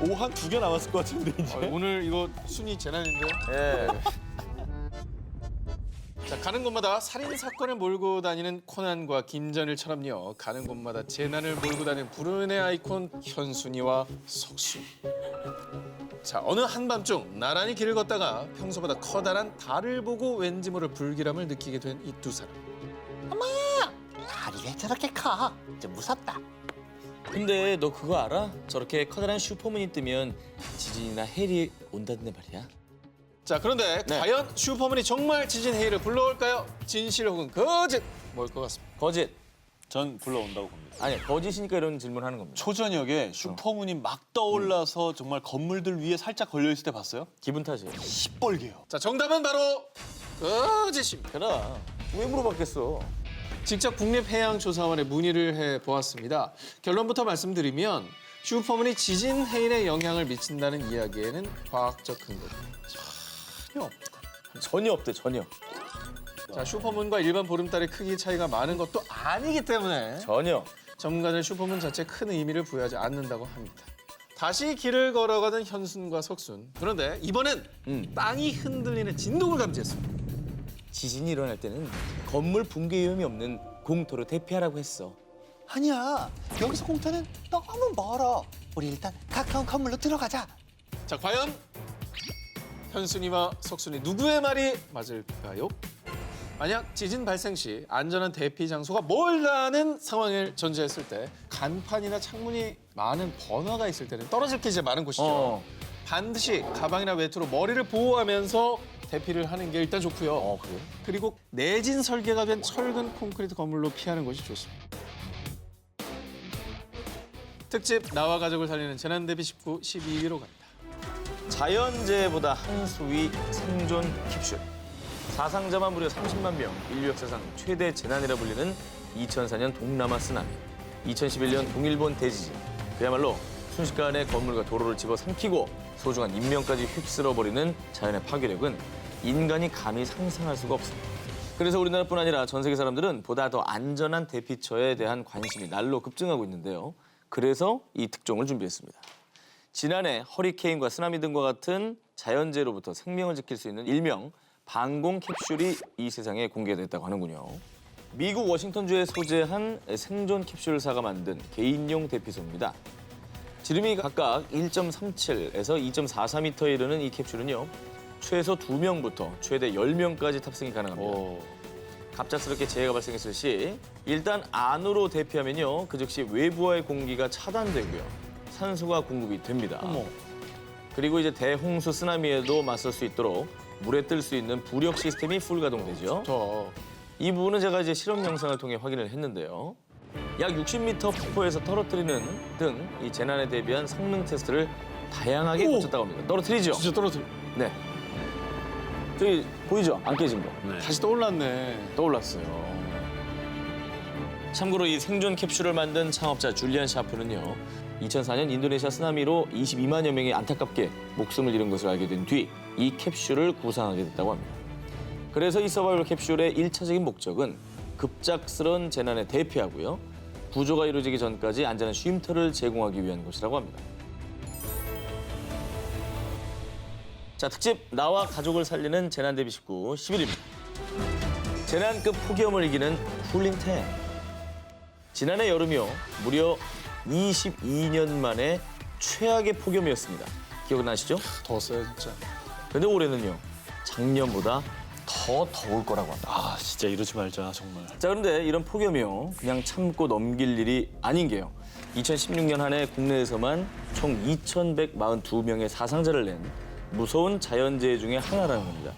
오 한 2개 남았을 것 같은데 이제. 오늘 이거 순위 재난인데요? 예. 자, 가는 곳마다 살인 사건을 몰고 다니는 코난과 김전일처럼요. 가는 곳마다 재난을 몰고 다니는 불운의 아이콘 현순이와 석순. 자, 어느 한밤중 나란히 길을 걷다가 평소보다 커다란 달을 보고 왠지 모를 불길함을 느끼게 된 이 두 사람. 달이 왜 저렇게 커? 좀 무섭다. 근데 너 그거 알아? 저렇게 커다란 슈퍼문이 뜨면 지진이나 해일이 온다던데 말이야. 자, 그런데 네. 과연 슈퍼문이 정말 지진 해일을 불러올까요? 진실 혹은 거짓? 뭘 것 같습니다. 거짓. 전 불러온다고 봅니다. 아니, 거짓이니까 이런 질문하는 겁니다. 초저녁에 슈퍼문이 막 떠올라서 정말 건물들 위에 살짝 걸려있을 때 봤어요? 기분 탓이에요. 시뻘개요. 자, 정답은 바로 거짓입니다. 그래. 왜 물어봤겠어? 직접 국립해양조사원에 문의를 해보았습니다. 결론부터 말씀드리면 슈퍼문이 지진 해일에 영향을 미친다는 이야기에는 과학적 근거가 전혀 없다. 전혀 없대, 전혀. 자, 슈퍼문과 일반 보름달의 크기 차이가 많은 것도 아니기 때문에 전혀. 전문가는 슈퍼문 자체에 큰 의미를 부여하지 않는다고 합니다. 다시 길을 걸어가던 현순과 석순. 그런데 이번엔 땅이 흔들리는 진동을 감지했습니다. 지진이 일어날 때는 건물 붕괴 위험이 없는 공터로 대피하라고 했어. 아니야, 여기서 공터는 너무 멀어. 우리 일단 가까운 건물로 들어가자. 자, 과연 현순이와 석순이 누구의 말이 맞을까요? 만약 지진 발생 시 안전한 대피 장소가 멀다는 상황을 전제했을 때 간판이나 창문이 많은 번화가 있을 때는 떨어질 게 이제 많은 곳이죠. 반드시 가방이나 외투로 머리를 보호하면서 대피를 하는 게 일단 좋고요. 그래요? 그리고 내진 설계가 된 철근 콘크리트 건물로 피하는 것이 좋습니다. 특집 나와 가족을 살리는 재난 대비 19, 12위로 갑니다. 자연재해보다 한 수위 생존 캡슐. 사상자만 무려 30만 명, 인류 역사상 최대 재난이라 불리는 2004년 동남아 쓰나미, 2011년 동일본 대지진. 그야말로 순식간에 건물과 도로를 집어삼키고 소중한 인명까지 휩쓸어버리는 자연의 파괴력은 인간이 감히 상상할 수가 없습니다. 그래서 우리나라뿐 아니라 전 세계 사람들은 보다 더 안전한 대피처에 대한 관심이 날로 급증하고 있는데요. 그래서 이 특종을 준비했습니다. 지난해 허리케인과 쓰나미 등과 같은 자연재해로부터 생명을 지킬 수 있는 일명 방공 캡슐이 이 세상에 공개됐다고 하는군요. 미국 워싱턴주에 소재한 생존 캡슐사가 만든 개인용 대피소입니다. 지름이 각각 1.37에서 2.44m에 이르는 이 캡슐은요. 최소 2명부터 최대 10명까지 탑승이 가능합니다. 갑작스럽게 재해가 발생했을 시 일단 안으로 대피하면요. 그 즉시 외부와의 공기가 차단되고요. 산소가 공급이 됩니다. 그리고 이제 대홍수 쓰나미에도 맞설 수 있도록 물에 뜰 수 있는 부력 시스템이 풀 가동되죠. 이 부분은 제가 이제 실험 영상을 통해 확인을 했는데요. 약 60m 폭포에서 떨어뜨리는 등 이 재난에 대비한 성능 테스트를 다양하게 거쳤다고 합니다. 떨어뜨리죠? 진짜 떨어뜨려. 네. 저기 보이죠? 안 깨진 거. 다시 떠올랐네. 떠올랐어요. 참고로 이 생존 캡슐을 만든 창업자 줄리안 샤프는요. 2004년 인도네시아 쓰나미로 22만여 명이 안타깝게 목숨을 잃은 것을 알게 된 뒤 이 캡슐을 구상하게 됐다고 합니다. 그래서 이 서바이벌 캡슐의 1차적인 목적은 급작스러운 재난에 대피하고요. 구조가 이루어지기 전까지 안전한 쉼터를 제공하기 위한 것이라고 합니다. 자, 특집 나와 가족을 살리는 재난 대비 19 11위입니다. 재난급 폭염을 이기는 쿨링템. 지난해 여름이요. 무려 22년 만에 최악의 폭염이었습니다. 기억나시죠? 더웠어요, 진짜. 근데 올해는요. 작년보다 더 더울 거라고 합니다. 아 진짜 이러지 말자 정말. 자, 그런데 이런 폭염이요. 그냥 참고 넘길 일이 아닌 게요. 2016년 한 해 국내에서만 총 2,142명의 사상자를 낸 무서운 자연재해 중에 하나라는 겁니다.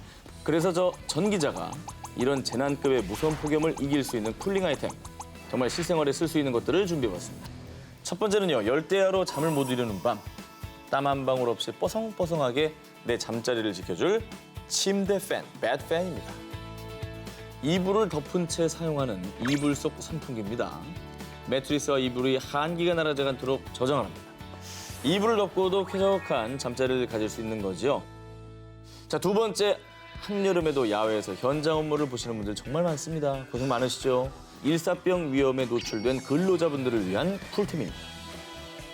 그래서 저 전 기자가 이런 재난급의 무서운 폭염을 이길 수 있는 쿨링 아이템, 정말 실생활에 쓸 수 있는 것들을 준비해봤습니다. 첫 번째는요. 열대야로 잠을 못 이루는 밤, 땀 한 방울 없이 뽀송뽀송하게 내 잠자리를 지켜줄 침대 팬, 베드팬입니다. 이불을 덮은 채 사용하는 이불 속 선풍기입니다. 매트리스와 이불이 한기가 날아가지 않도록 저장을 합니다. 이불을 덮고도 쾌적한 잠자리를 가질 수 있는 거죠. 자, 두 번째, 한여름에도 야외에서 현장 업무를 보시는 분들 정말 많습니다. 고생 많으시죠? 일사병 위험에 노출된 근로자분들을 위한 쿨템입니다.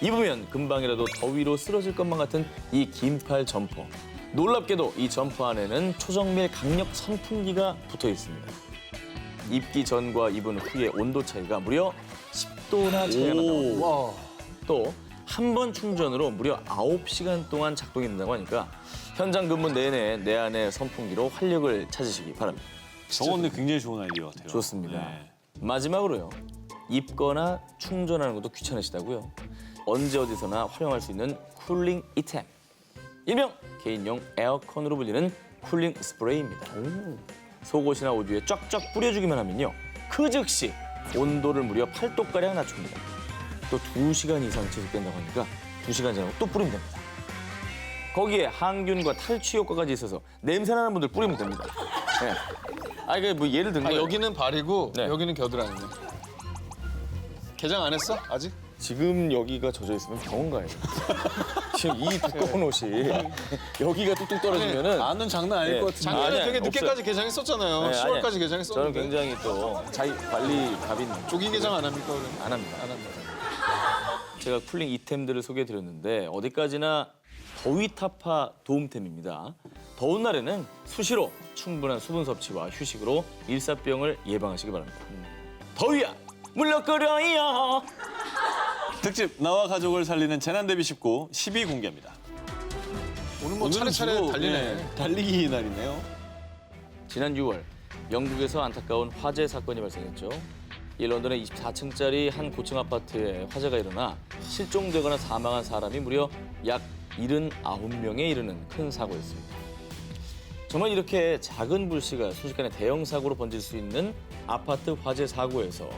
입으면 금방이라도 더위로 쓰러질 것만 같은 이 긴팔 점퍼. 놀랍게도 이 점퍼 안에는 초정밀 강력 선풍기가 붙어 있습니다. 입기 전과 입은 후의 온도 차이가 무려 10도나 차이가 난다고 합니다. 또 한 번 충전으로 무려 9시간 동안 작동이 된다고 하니까 현장 근무 내내 내 안의 선풍기로 활력을 찾으시기 바랍니다. 저건 근데 굉장히 좋은 아이디어 같아요. 좋습니다. 네. 마지막으로요. 입거나 충전하는 것도 귀찮으시다고요. 언제 어디서나 활용할 수 있는 쿨링 이템. 일명 개인용 에어컨으로 불리는 쿨링 스프레이입니다. 속옷이나 옷 위에 쫙쫙 뿌려주기만 하면요. 그 즉시 온도를 무려 8도가량 낮춥니다. 또 2시간 이상 지속된다고 하니까 2시간 지나고 또 뿌리면 됩니다. 거기에 항균과 탈취 효과까지 있어서 냄새나는 분들 뿌리면 됩니다. 네. 아, 이게 뭐 예를 든 거예요. 여기는 발이고 네. 여기는 겨드랑이네. 개장 안 했어? 아직? 지금 여기가 젖어 있으면 병원 가야 돼. 지금 이 두꺼운 옷이 여기가 뚝뚝 떨어지면은 나는 장난 아닐 네. 것 같은데. 작년에 아니야, 되게 없어요. 늦게까지 개장했었잖아요. 네, 10월까지 아니야. 개장했었는데. 저는 굉장히 또 자기 관리 갑인 조기 개장 안 합니까? 그러면? 안 합니다. 안 합니다. 제가 쿨링 이템들을 소개해드렸는데 어디까지나 더위 타파 도움템입니다. 더운 날에는 수시로 충분한 수분 섭취와 휴식으로 일사병을 예방하시기 바랍니다. 더위야 물러끓어요. 특집 나와 가족을 살리는 재난 대비 19 10위 공개합니다. 오늘 뭐 오늘은 차례차례 주로, 달리네. 네, 달리기 날이네요. 지난 6월 영국에서 안타까운 화재 사건이 발생했죠. 이 런던의 24층짜리 한 고층 아파트에 화재가 일어나 실종되거나 사망한 사람이 무려 약 79명에 이르는 큰 사고였습니다. 정말 이렇게 작은 불씨가 순식간에 대형 사고로 번질 수 있는 아파트 화재 사고에서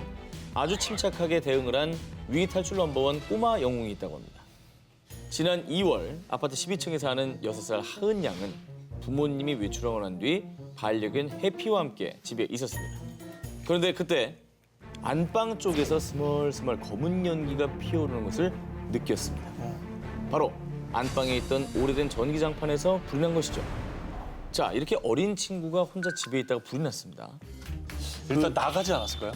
아주 침착하게 대응을 한 위기 탈출 넘버원 꼬마 영웅이 있다고 합니다. 지난 2월 아파트 12층에 사는 6살 하은 양은 부모님이 외출하고 난 뒤 반려견 해피와 함께 집에 있었습니다. 그런데 그때 안방 쪽에서 스멀스멀 검은 연기가 피어오르는 것을 느꼈습니다. 바로 안방에 있던 오래된 전기장판에서 불이 난 것이죠. 자, 이렇게 어린 친구가 혼자 집에 있다가 불이 났습니다. 일단 나가지 않았을까요?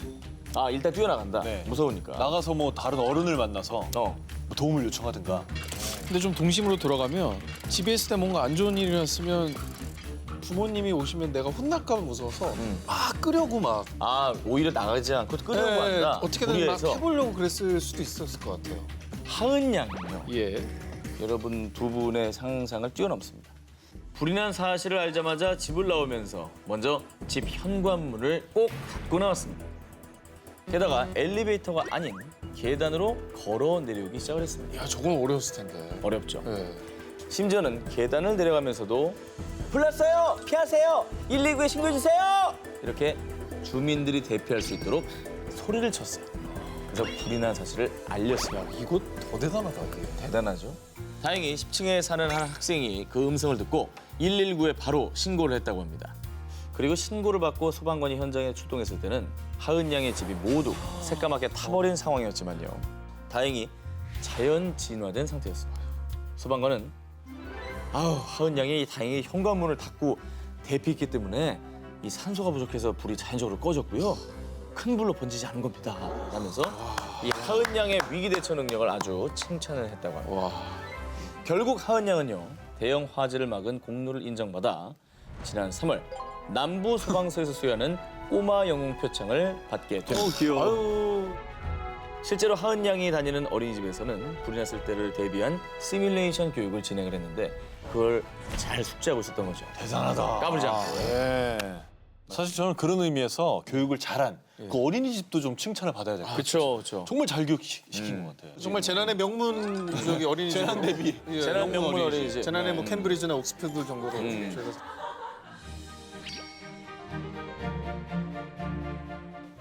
아, 일단 뛰어나간다. 네. 무서우니까. 나가서 뭐 다른 어른을 만나서 뭐 도움을 요청하든가. 근데 좀 동심으로 돌아가면 집에 있을 때 뭔가 안 좋은 일이 일어났으면 부모님이 오시면 내가 혼날까 봐 무서워서 막 끄려고 막 아, 오히려 나가지 않고 끄려고 한다. 어떻게든 막 무리해서. 해보려고 그랬을 수도 있었을 것 같아요. 하은 양은요. 예. 여러분 두 분의 상상을 뛰어넘습니다. 불이 난 사실을 알자마자 집을 나오면서 먼저 집 현관문을 꼭 닫고 나왔습니다. 게다가 엘리베이터가 아닌 계단으로 걸어 내려오기 시작을 했습니다. 야, 저건 어려웠을 텐데. 어렵죠. 예. 심지어는 계단을 내려가면서도 불났어요! 피하세요! 119에 신고해주세요! 이렇게 주민들이 대피할 수 있도록 소리를 쳤어요. 그래서 불이 난 사실을 알렸습니다. 이거 더 대단하다. 이게. 대단하죠? 다행히 10층에 사는 한 학생이 그 음성을 듣고 119에 바로 신고를 했다고 합니다. 그리고 신고를 받고 소방관이 현장에 출동했을 때는 하은 양의 집이 모두 새까맣게 타버린 상황이었지만요. 다행히 자연 진화된 상태였습니다. 소방관은 하은 양이 다행히 현관문을 닫고 대피했기 때문에 이 산소가 부족해서 불이 자연적으로 꺼졌고요. 큰 불로 번지지 않은 겁니다. 라면서 이 하은 양의 위기 대처 능력을 아주 칭찬을 했다고 합니다. 와. 결국 하은 양은요. 대형 화재를 막은 공로를 인정받아 지난 3월 남부 소방서에서 수여하는 꼬마 영웅 표창을 받게 됩니다. 귀여워. 실제로 하은 양이 다니는 어린이집에서는 불이 났을 때를 대비한 시뮬레이션 교육을 진행을 했는데 그걸 잘 숙지하고 있었던 거죠. 대단하다. 까불지 않고. 예. 사실 저는 그런 의미에서 교육을 잘한 그 어린이집도 좀 칭찬을 받아야 될 것 같아요. 그렇죠, 그렇죠. 정말 잘 교육시킨 것 같아요. 정말 재난의 명문 저기 어린이집. 재난 대비. 예, 재난 명문 어린이집. 재난의 뭐 캠브리지나 옥스퍼드 정도로 저희가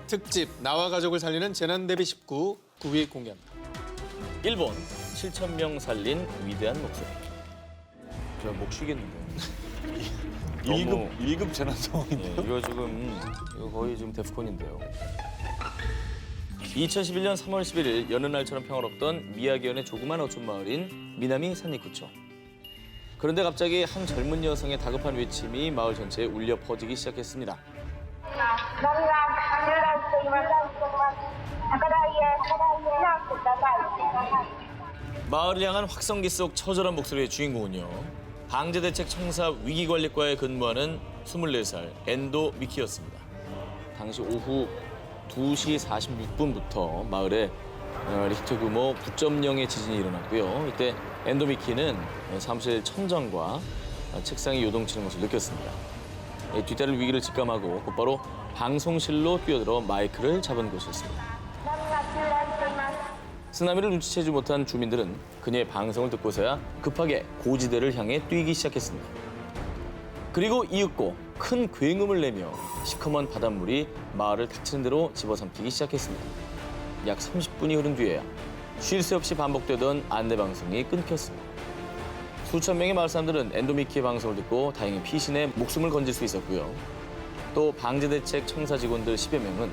특집 나와 가족을 살리는 재난 대비 19 9위 공개합니다. 일본 7,000명 살린 위대한 목소리. 저 목 쉬겠는데. 너무- 1급 재난 예, 상황인데요. 이거 지금 이거 거의 지금 데프콘인데요. 2011년 3월 11일 여느 날처럼 평화롭던 미야기현의 조그만 어촌 마을인 미나미 산리쿠초. 그런데 갑자기 한 젊은 여성의 다급한 외침이 마을 전체에 울려 퍼지기 시작했습니다. 何が流れています。高台へ避難してください。 마을을 향한 확성기 속 처절한 목소리의 주인공은요. 방제대책 청사 위기관리과에 근무하는 24살 엔도 미키였습니다. 당시 오후 2시 46분부터 마을에 리히터 규모 9.0의 지진이 일어났고요. 이때 엔도 미키는 사무실 천장과 책상이 요동치는 것을 느꼈습니다. 뒤따를 위기를 직감하고 곧바로 방송실로 뛰어들어 마이크를 잡은 것이었습니다. 쓰나미를 눈치채지 못한 주민들은 그녀의 방송을 듣고서야 급하게 고지대를 향해 뛰기 시작했습니다. 그리고 이윽고 큰 굉음을 내며 시커먼 바닷물이 마을을 닥치는 대로 집어삼키기 시작했습니다. 약 30분이 흐른 뒤에야 쉴 새 없이 반복되던 안내방송이 끊겼습니다. 수천 명의 마을 사람들은 엔도미키의 방송을 듣고 다행히 피신에 목숨을 건질 수 있었고요. 또 방제대책 청사 직원들 10여 명은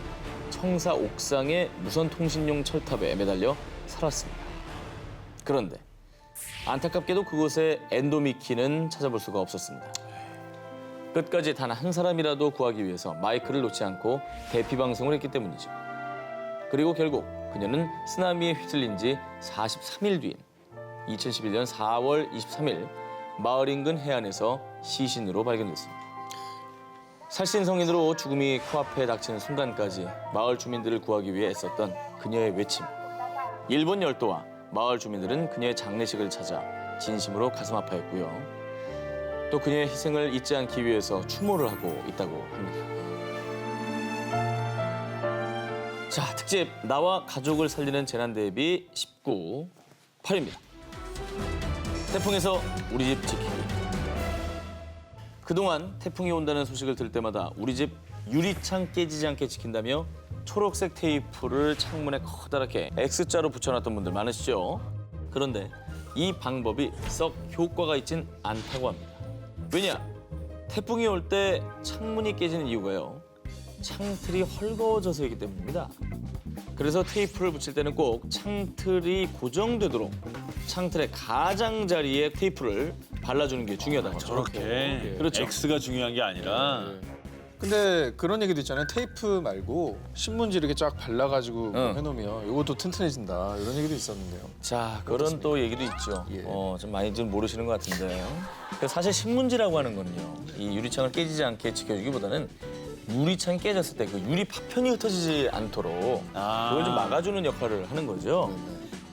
청사 옥상의 무선통신용 철탑에 매달려 살았습니다. 그런데 안타깝게도 그곳에 엔도미키는 찾아볼 수가 없었습니다. 끝까지 단 한 사람이라도 구하기 위해서 마이크를 놓지 않고 대피 방송을 했기 때문이죠. 그리고 결국 그녀는 쓰나미에 휘둘린 지 43일 뒤인 2011년 4월 23일 마을 인근 해안에서 시신으로 발견됐습니다. 살신성인으로 죽음이 코앞에 닥치는 순간까지 마을 주민들을 구하기 위해 애썼던 그녀의 외침. 일본 열도와 마을 주민들은 그녀의 장례식을 찾아 진심으로 가슴 아파했고요. 또 그녀의 희생을 잊지 않기 위해서 추모를 하고 있다고 합니다. 자, 특집 나와 가족을 살리는 재난 대비 19, 8입니다. 태풍에서 우리 집 지키기. 그동안 태풍이 온다는 소식을 들을 때마다 우리 집 유리창 깨지지 않게 지킨다며 초록색 테이프를 창문에 커다랗게 X자로 붙여놨던 분들 많으시죠? 그런데 이 방법이 썩 효과가 있진 않다고 합니다. 왜냐? 태풍이 올 때 창문이 깨지는 이유가요. 창틀이 헐거워져서이기 때문입니다. 그래서 테이프를 붙일 때는 꼭 창틀이 고정되도록 창틀의 가장자리에 테이프를 발라주는 게 중요하다고 하죠. 저렇게 그렇죠. X가 중요한 게 아니라 근데 그런 얘기도 있잖아요. 테이프 말고 신문지 이렇게 쫙 발라가지고 해놓으면 이것도 튼튼해진다. 이런 얘기도 있었는데요. 자, 그런 또 얘기도 있죠. 예. 좀 많이 좀 모르시는 것 같은데요. 사실 신문지라고 하는 거는요. 이 유리창을 깨지지 않게 지켜주기보다는 유리창이 깨졌을 때 그 유리 파편이 흩어지지 않도록 그걸 좀 막아주는 역할을 하는 거죠.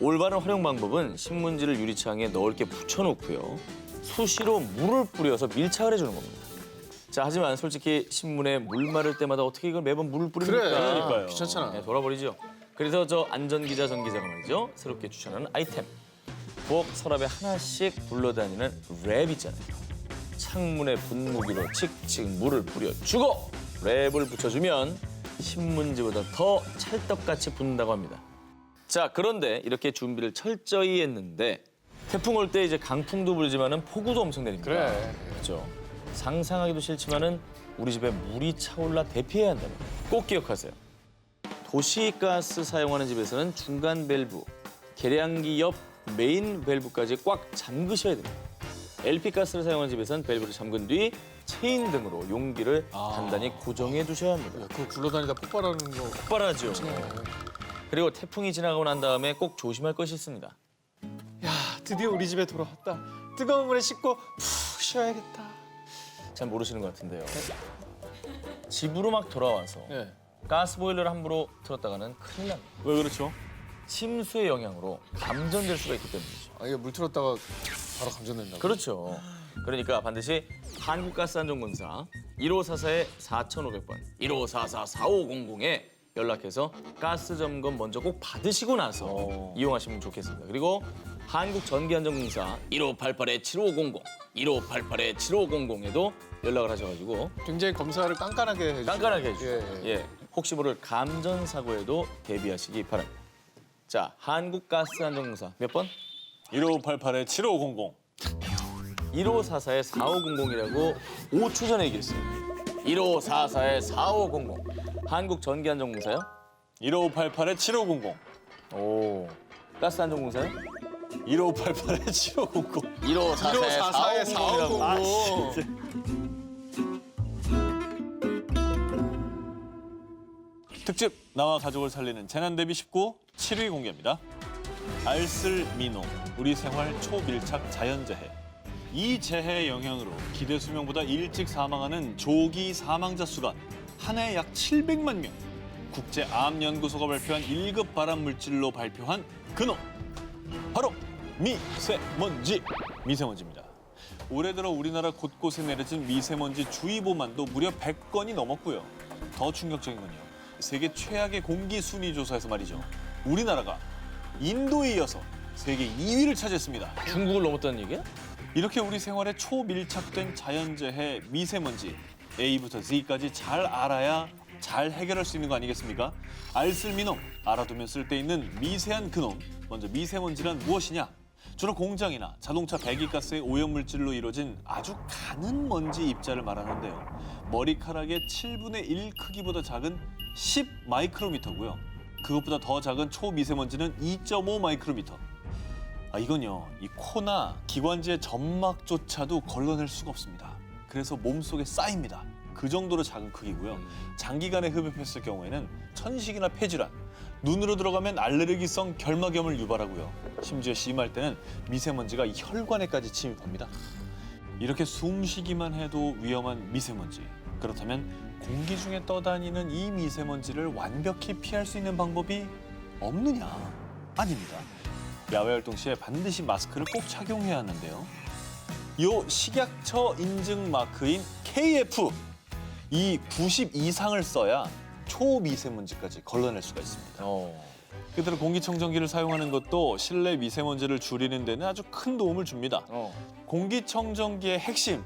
올바른 활용 방법은 신문지를 유리창에 넓게 붙여놓고요. 수시로 물을 뿌려서 밀착을 해주는 겁니다. 자, 하지만 솔직히 신문에 물 마를 때마다 어떻게 이걸 매번 물을 뿌립니까? 그러니까요. 귀찮잖아. 네, 돌아버리죠. 그래서 저 안전기자 전 기자가 말이죠. 새롭게 추천하는 아이템. 부엌 서랍에 하나씩 굴러다니는 랩 있잖아요. 창문에 분무기로 칙칙 물을 뿌려주고 랩을 붙여주면 신문지보다 더 찰떡같이 붙는다고 합니다. 자, 그런데 이렇게 준비를 철저히 했는데 태풍 올 때 이제 강풍도 불지만은 폭우도 엄청 내립니다. 그래. 그렇죠. 상상하기도 싫지만은 우리 집에 물이 차올라 대피해야 한다면 꼭 기억하세요. 도시가스 사용하는 집에서는 중간 밸브, 계량기 옆 메인 밸브까지 꽉 잠그셔야 됩니다. LP가스를 사용하는 집에서는 밸브를 잠근 뒤 체인 등으로 용기를 단단히 고정해 두셔야 합니다. 그거 굴러다니다 폭발하는 거. 폭발하죠. 그리고 태풍이 지나가고 난 다음에 꼭 조심할 것이 있습니다. 야, 드디어 우리 집에 돌아왔다. 뜨거운 물에 씻고 푹 쉬어야겠다. 잘 모르시는 것 같은데요. 집으로 막 돌아와서 예. 가스보일러를 함부로 틀었다가는 큰일 납니다. 왜 그렇죠? 침수의 영향으로 감전될 수가 있기 때문이죠. 아, 이게 물 틀었다가 바로 감전된다고. 그렇죠. 그러니까 반드시 한국가스안전공사 1544-4500번, 1544-4500에 연락해서 가스 점검 먼저 꼭 받으시고 나서 이용하시면 좋겠습니다. 그리고 한국전기안전공사 1588-7500, 1588-7500에도 연락을 하셔가지고 굉장히 검사를 깐깐하게 해주죠. 깐깐하게 해주세요. 예, 예. 예, 혹시 모를 감전 사고에도 대비하시기 바랍니다. 자, 한국가스안전공사 몇 번? 1588-7500. 1544-4500이라고 5초 전에 얘기했어요. 1544-4500. 한국전기안전공사요? 1588-7500. 오. 가스안전공사요? 1588-7500. 1544-4500이라고. 1544-4500. 특집 나와 가족을 살리는 재난 대비 19 7위 공개입니다. 알쓸미노, 우리 생활 초밀착 자연재해. 이 재해의 영향으로 기대 수명보다 일찍 사망하는 조기 사망자 수가 한 해 약 700만 명. 국제암연구소가 발표한 1급 발암물질로 발표한 근원. 바로 미세먼지입니다. 올해 들어 우리나라 곳곳에 내려진 미세먼지 주의보만도 무려 100건이 넘었고요. 더 충격적인 건요. 세계 최악의 공기 순위 조사에서 말이죠. 우리나라가 인도에 이어서 세계 2위를 차지했습니다. 중국을 넘었다는 얘기야? 이렇게 우리 생활에 초밀착된 자연재해 미세먼지 A부터 Z까지 잘 알아야 잘 해결할 수 있는 거 아니겠습니까? 알쓸미놈, 알아두면 쓸데있는 미세한 그놈. 먼저 미세먼지란 무엇이냐? 주로 공장이나 자동차 배기가스의 오염물질로 이루어진 아주 가는 먼지 입자를 말하는데요. 머리카락의 7분의 1 크기보다 작은 10 마이크로미터고요. 그것보다 더 작은 초미세먼지는 2.5 마이크로미터. 이건요, 이 코나 기관지의 점막조차도 걸러낼 수가 없습니다. 그래서 몸속에 쌓입니다. 그 정도로 작은 크기고요. 장기간에 흡입했을 경우에는 천식이나 폐질환, 눈으로 들어가면 알레르기성 결막염을 유발하고요. 심지어 심할 때는 미세먼지가 혈관에까지 침입합니다. 이렇게 숨쉬기만 해도 위험한 미세먼지. 그렇다면 공기 중에 떠다니는 이 미세먼지를 완벽히 피할 수 있는 방법이 없느냐? 아닙니다. 야외 활동 시에 반드시 마스크를 꼭 착용해야 하는데요. 요 식약처 인증 마크인 KF, 이 90 이상을 써야 초미세먼지까지 걸러낼 수가 있습니다. 그대로 공기청정기를 사용하는 것도 실내 미세먼지를 줄이는 데는 아주 큰 도움을 줍니다. 공기청정기의 핵심,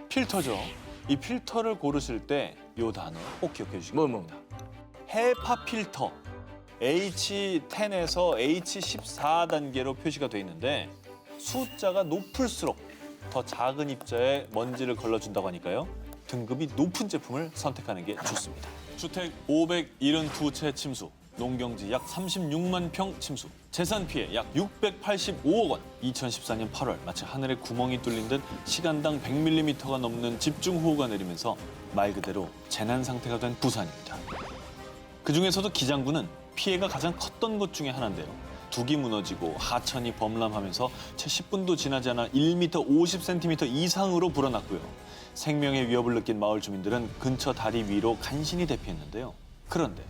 필터죠. 이 필터를 고르실 때 이 단어 꼭 기억해 주시기 바랍니다. 헤파 필터. H10에서 H14 단계로 표시가 돼 있는데 숫자가 높을수록 더 작은 입자에 먼지를 걸러준다고 하니까요. 등급이 높은 제품을 선택하는 게 좋습니다. 주택 572채 침수, 농경지 약 36만 평 침수, 재산 피해 약 685억 원. 2014년 8월 마치 하늘에 구멍이 뚫린 듯 시간당 100mm가 넘는 집중호우가 내리면서 말 그대로 재난 상태가 된 부산입니다. 그중에서도 기장군은 피해가 가장 컸던 것 중에 하나인데요. 둑이 무너지고 하천이 범람하면서 채 10분도 지나지 않아 1m 50cm 이상으로 불어났고요. 생명의 위협을 느낀 마을 주민들은 근처 다리 위로 간신히 대피했는데요. 그런데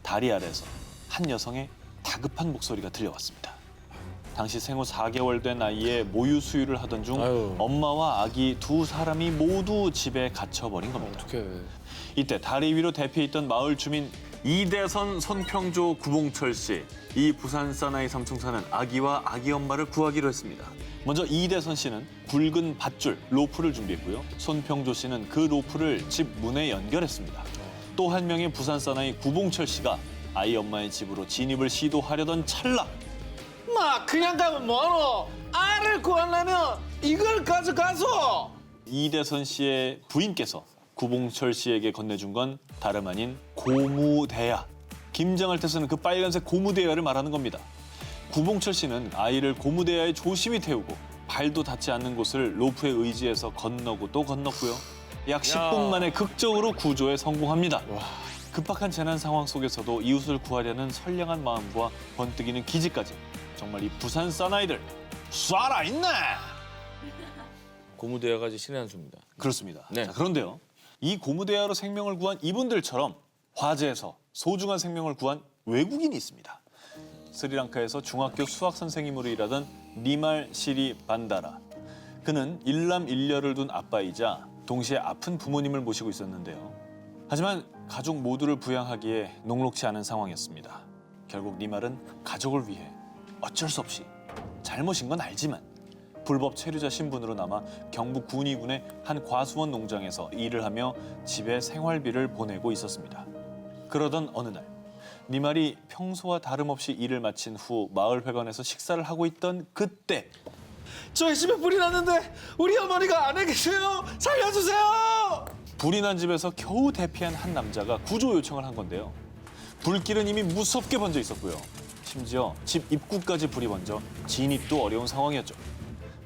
다리 아래에서 한 여성의 다급한 목소리가 들려왔습니다. 당시 생후 4개월 된 아이의 모유 수유를 하던 중 엄마와 아기 두 사람이 모두 집에 갇혀버린 겁니다. 어떡해. 이때 다리 위로 대피했던 마을 주민 이대선 손평조 구봉철 씨. 이 부산 사나이 삼촌 사는 아기와 아기 엄마를 구하기로 했습니다. 먼저 이대선 씨는 굵은 밧줄, 로프를 준비했고요. 손평조 씨는 그 로프를 집 문에 연결했습니다. 또 한 명의 부산 사나이 구봉철 씨가 아이 엄마의 집으로 진입을 시도하려던 찰나 마 그냥 가면 뭐하노? 알을 구하려면 이걸 가져가서. 이대선 씨의 부인께서 구봉철 씨에게 건네준 건 다름 아닌 고무대야. 김장할 때 쓰는 그 빨간색 고무대야를 말하는 겁니다. 구봉철 씨는 아이를 고무대야에 조심히 태우고 발도 닿지 않는 곳을 로프에 의지해서 건너고 또 건넜고요. 약 10분 만에 극적으로 구조에 성공합니다. 급박한 재난 상황 속에서도 이웃을 구하려는 선량한 마음과 번뜩이는 기지까지 정말 이 부산 사나이들 살아있네! 고무대야가지 신의 한 수입니다. 그렇습니다. 네. 자, 그런데요. 이 고무대야로 생명을 구한 이분들처럼 화재에서 소중한 생명을 구한 외국인이 있습니다. 스리랑카에서 중학교 수학 선생님으로 일하던 니말 시리 반다라. 그는 일남일녀를 둔 아빠이자 동시에 아픈 부모님을 모시고 있었는데요. 하지만 가족 모두를 부양하기에 녹록치 않은 상황이었습니다. 결국 니말은 가족을 위해 어쩔 수 없이 잘못인 건 알지만 불법 체류자 신분으로 남아 경북 군위군의 한 과수원 농장에서 일을 하며 집에 생활비를 보내고 있었습니다. 그러던 어느 날 니말이 평소와 다름없이 일을 마친 후 마을 회관에서 식사를 하고 있던 그때 저희 집에 불이 났는데 우리 어머니가 안에 계세요. 살려주세요. 불이 난 집에서 겨우 대피한 한 남자가 구조 요청을 한 건데요. 불길은 이미 무섭게 번져 있었고요. 심지어 집 입구까지 불이 번져 진입도 어려운 상황이었죠.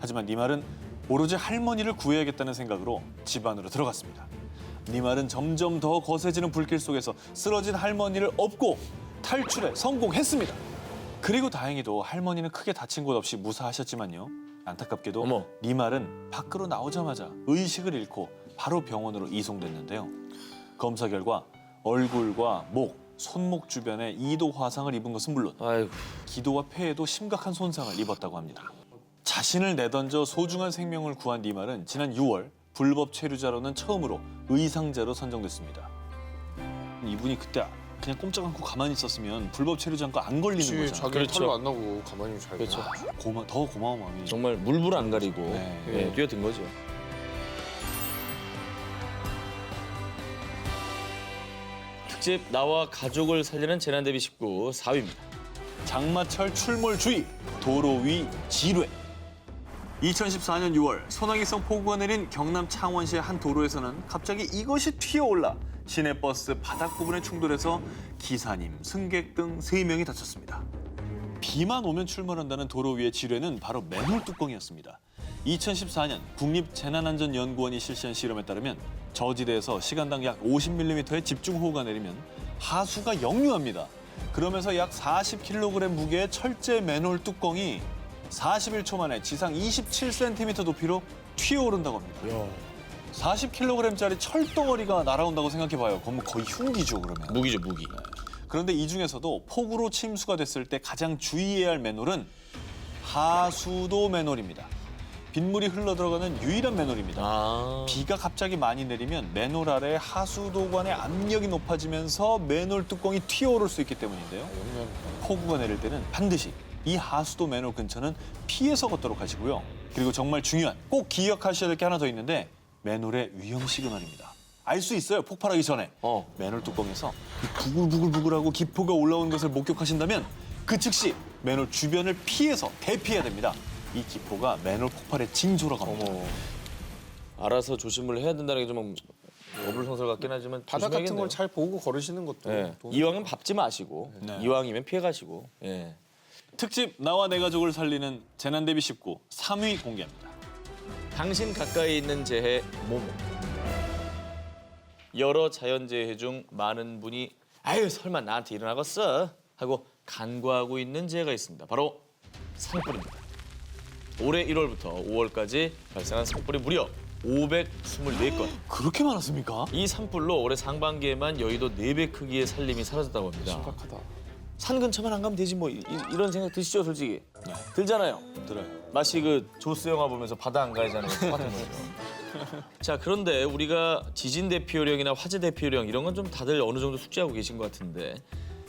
하지만 니말은 오로지 할머니를 구해야겠다는 생각으로 집 안으로 들어갔습니다. 니말은 점점 더 거세지는 불길 속에서 쓰러진 할머니를 업고 탈출에 성공했습니다. 그 그리고 다행히도 할머니는 크게 다친 곳 없이 무사하셨지만요. 안타깝게도 어머. 리말은 밖으로 나오자마자 의식을 잃고 바로 병원으로 이송됐는데요. 검사 결과 얼굴과 목, 손목 주변에 2도 화상을 입은 것은 물론 아이고. 기도와 폐에도 심각한 손상을 입었다고 합니다. 자신을 내던져 소중한 생명을 구한 리말은 지난 6월 불법 체류자로는 처음으로 의상자로 선정됐습니다. 이분이 그때 그냥 꼼짝 않고 가만히 있었으면 불법 체류자인 거 안 걸리는 그렇지, 거잖아요. 자기 그렇죠. 탈로 안 나고 가만히 잘 그렇죠. 봐. 더 고마운 마음이. 정말 물불 안 가리고 네. 예, 뛰어든 거죠. 특집 나와 가족을 살리는 재난 대비 19 4위입니다. 장마철 출몰 주의, 도로 위 지뢰. 2014년 6월 소나기성 폭우가 내린 경남 창원시의 한 도로에서는 갑자기 이것이 튀어올라 시내버스 바닥 부분에 충돌해서 기사님, 승객 등 3명이 다쳤습니다. 비만 오면 출몰한다는 도로 위의 지뢰는 바로 맨홀 뚜껑이었습니다. 2014년 국립재난안전연구원이 실시한 실험에 따르면 저지대에서 시간당 약 50mm의 집중호우가 내리면 하수가 역류합니다. 그러면서 약 40kg 무게의 철제 맨홀 뚜껑이 41초 만에 지상 27cm 높이로 튀어오른다고 합니다. 40kg짜리 철덩어리가 날아온다고 생각해봐요. 그건 거의 흉기죠, 그러면. 무기죠, 무기. 그런데 이 중에서도 폭우로 침수가 됐을 때 가장 주의해야 할 맨홀은 하수도 맨홀입니다. 빗물이 흘러들어가는 유일한 맨홀입니다. 아. 비가 갑자기 많이 내리면 맨홀 아래 하수도관의 압력이 높아지면서 맨홀 뚜껑이 튀어오를 수 있기 때문인데요. 폭우가 내릴 때는 반드시 이 하수도 맨홀 근처는 피해서 걷도록 하시고요. 그리고 정말 중요한 꼭 기억하셔야 될 게 하나 더 있는데 맨홀의 위험 시그널입니다. 알 수 있어요, 폭발하기 전에. 맨홀 뚜껑에서 이 부글부글부글하고 기포가 올라오는 것을 목격하신다면 그 즉시 맨홀 주변을 피해서 대피해야 됩니다. 이 기포가 맨홀 폭발의 징조라고 합니다. 알아서 조심을 해야 된다는 게 좀 어불성설 같긴 하지만 바닥 같은 조심해야겠네요. 걸 잘 보고 걸으시는 것도. 예. 돈- 이왕은 밟지 마시고 네. 이왕이면 피해 가시고. 예. 특집 나와 내 가족을 살리는 재난 대비 19 3위 공개합니다. 당신 가까이 있는 재해 모모. 여러 자연재해 중 많은 분이 아유 설마 나한테 일어나겠어 하고 간과하고 있는 재해가 있습니다. 바로 산불입니다. 올해 1월부터 5월까지 발생한 산불이 무려 524건. 그렇게 많았습니까? 이 산불로 올해 상반기에만 여의도 4배 크기의 산림이 사라졌다고 합니다. 심각하다. 산 근처만 안 가면 되지 뭐 이런 생각 드시죠 솔직히? 들잖아요. 들어요. 마치 그 조스 영화 보면서 바다 안 가잖아요. 똑같은 거죠. 자 그런데 우리가 지진 대피 요령이나 화재 대피 요령 이런 건 좀 다들 어느 정도 숙지하고 계신 것 같은데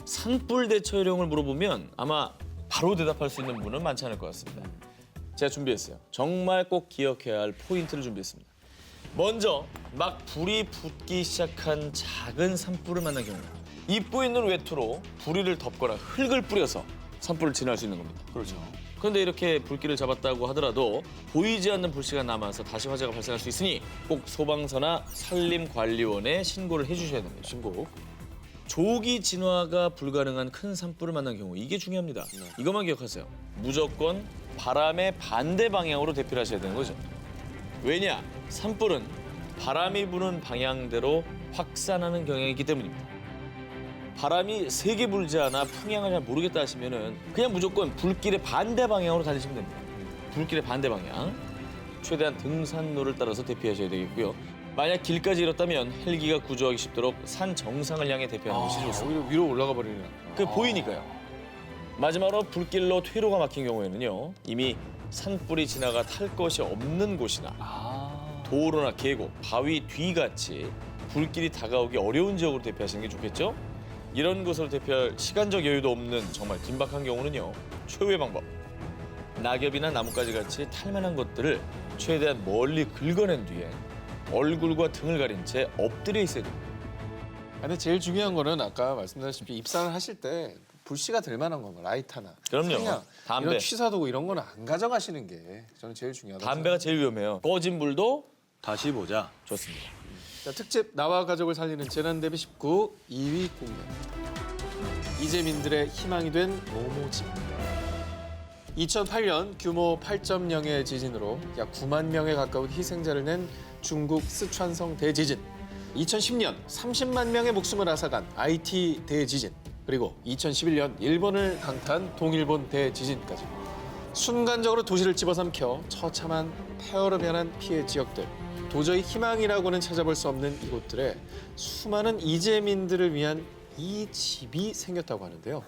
산불 대처 요령을 물어보면 아마 바로 대답할 수 있는 분은 많지 않을 것 같습니다. 제가 준비했어요. 정말 꼭 기억해야 할 포인트를 준비했습니다. 먼저 막 불이 붙기 시작한 작은 산불을 만난 경우 입고 있는 외투로 부리를 덮거나 흙을 뿌려서 산불을 진화할 수 있는 겁니다. 그렇죠. 그런데 이렇게 불길을 잡았다고 하더라도 보이지 않는 불씨가 남아서 다시 화재가 발생할 수 있으니 꼭 소방서나 산림관리원에 신고를 해주셔야 됩니다. 신고. 조기 진화가 불가능한 큰 산불을 만난 경우 이게 중요합니다. 이것만 기억하세요. 무조건 바람의 반대 방향으로 대피를 하셔야 되는 거죠. 왜냐? 산불은 바람이 부는 방향대로 확산하는 경향이 있기 때문입니다. 바람이 세게 불지 않아 풍향을 잘 모르겠다 하시면은 그냥 무조건 불길의 반대 방향으로 달리시면 됩니다. 불길의 반대 방향. 최대한 등산로를 따라서 대피하셔야 되겠고요. 만약 길까지 잃었다면 헬기가 구조하기 쉽도록 산 정상을 향해 대피하는 것이 좋습니다. 오히려 위로 올라가 버리네. 그 보이니까요. 마지막으로 불길로 퇴로가 막힌 경우에는요. 이미 산불이 지나가 탈 것이 없는 곳이나 도로나 계곡, 바위 뒤같이 불길이 다가오기 어려운 지역으로 대피하시는 게 좋겠죠? 이런 곳으로 대피할 시간적 여유도 없는 정말 긴박한 경우는요. 최후의 방법. 낙엽이나 나뭇가지 같이 탈만한 것들을 최대한 멀리 긁어낸 뒤에 얼굴과 등을 가린 채 엎드려 있어야 됩니다. 근데 제일 중요한 거는 아까 말씀드렸다시피 입산을 하실 때 불씨가 될 만한 거, 라이터나 그럼요. 그냥 담배. 이런 취사도구 이런 거는 안 가져가시는 게 저는 제일 중요하다고 담배가 제일 위험해요. 꺼진 불도 다시 보자. 좋습니다. 자, 특집 나와 가족을 살리는 재난 대비 19 2위 공개합니다. 이재민들의 희망이 된 모모집. 2008년 규모 8.0의 지진으로 약 9만 명에 가까운 희생자를 낸 중국 스촨성 대지진. 2010년 30만 명의 목숨을 앗아간 IT 대지진. 그리고 2011년 일본을 강타한 동일본 대지진까지 순간적으로 도시를 집어삼켜 처참한 폐허로 변한 피해 지역들, 도저히 희망이라고는 찾아볼 수 없는 이곳들에 수많은 이재민들을 위한 이 집이 생겼다고 하는데요.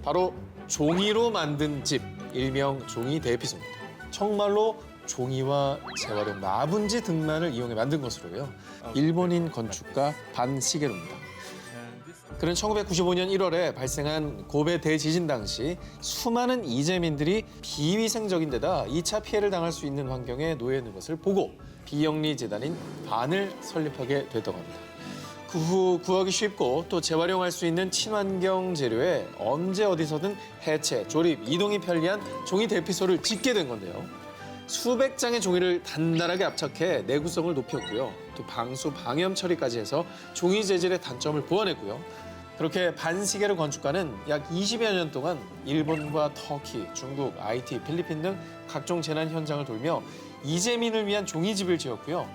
바로 종이로 만든 집, 일명 종이 대피소입니다. 정말로 종이와 재활용 마분지 등만을 이용해 만든 것으로요. 일본인 건축가 반시게로입니다. 그는 1995년 1월에 발생한 고베 대지진 당시 수많은 이재민들이 비위생적인 데다 2차 피해를 당할 수 있는 환경에 놓여 있는 것을 보고 비영리 재단인 반을 설립하게 됐다고 합니다. 그 후 구하기 쉽고 또 재활용할 수 있는 친환경 재료에 언제 어디서든 해체, 조립, 이동이 편리한 종이 대피소를 짓게 된 건데요. 수백 장의 종이를 단단하게 압착해 내구성을 높였고요. 또 방수, 방염 처리까지 해서 종이 재질의 단점을 보완했고요. 그렇게 반시게로 건축가는 약 20여 년 동안 일본과 터키, 중국, IT, 필리핀 등 각종 재난 현장을 돌며 이재민을 위한 종이집을 지었고요.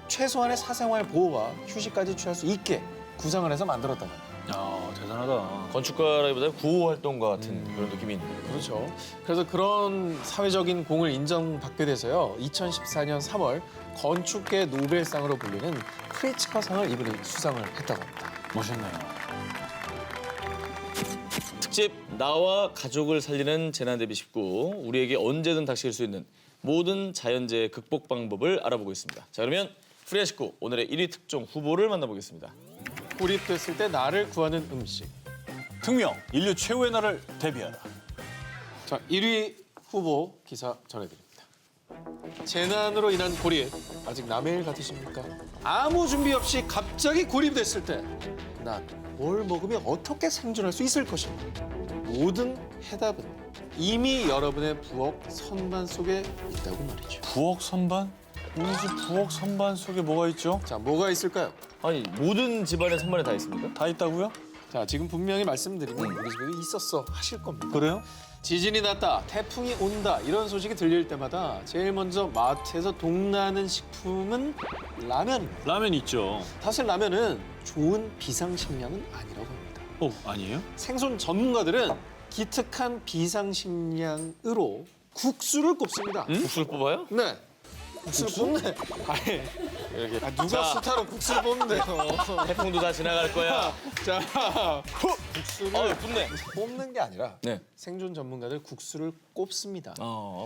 최소한의 사생활 보호와 휴식까지 취할 수 있게 구상을 해서 만들었다고 합니다. 야, 대단하다. 건축가라기보다 구호 활동가 같은 그런 느낌이 있네요. 그렇죠. 그래서 그런 사회적인 공을 인정받게 돼서요. 2014년 3월 건축계 노벨상으로 불리는 프리츠커상을 이분이 수상을 했다고 합니다. 멋있네요. 특집 나와 가족을 살리는 재난대비 19, 우리에게 언제든 닥칠 수 있는 모든 자연재해 극복 방법을 알아보고 있습니다. 자, 그러면 프리아 19 오늘의 1위 특종 후보를 만나보겠습니다. 고립됐을 때 나를 구하는 음식. 특명, 인류 최후의 날을 대비하라. 자, 1위 후보 기사 전해드립니다. 재난으로 인한 고립, 아직 남의 일 같으십니까? 아무 준비 없이 갑자기 고립됐을 때 난 뭘 먹으면 어떻게 생존할 수 있을 것인가? 모든 해답은 이미 여러분의 부엌 선반 속에 있다고 말이죠. 부엌 선반? 우리 집 부엌 선반 속에 뭐가 있죠? 자, 뭐가 있을까요? 아니, 모든 집안의 선반에 다 있습니까? 다 있다고요? 자, 지금 분명히 말씀드리면 우리 집에도 있었어 하실 겁니다. 그래요? 지진이 났다, 태풍이 온다 이런 소식이 들릴 때마다 제일 먼저 마트에서 동나는 식품은 라면입니다. 라면 있죠. 사실 라면은 좋은 비상식량은 아니라고 합니다. 아니에요? 생존 전문가들은 기특한 비상식량으로 국수를 꼽습니다. 국수를 뽑아요? 네. 국수를 뽑네. 아니, 이렇게. 누가 자. 스타로 국수를 뽑는데요. 태풍도 다 지나갈 거야. 자, 국수를 굽네. 뽑는 게 아니라 네. 생존 전문가들 국수를 꼽습니다.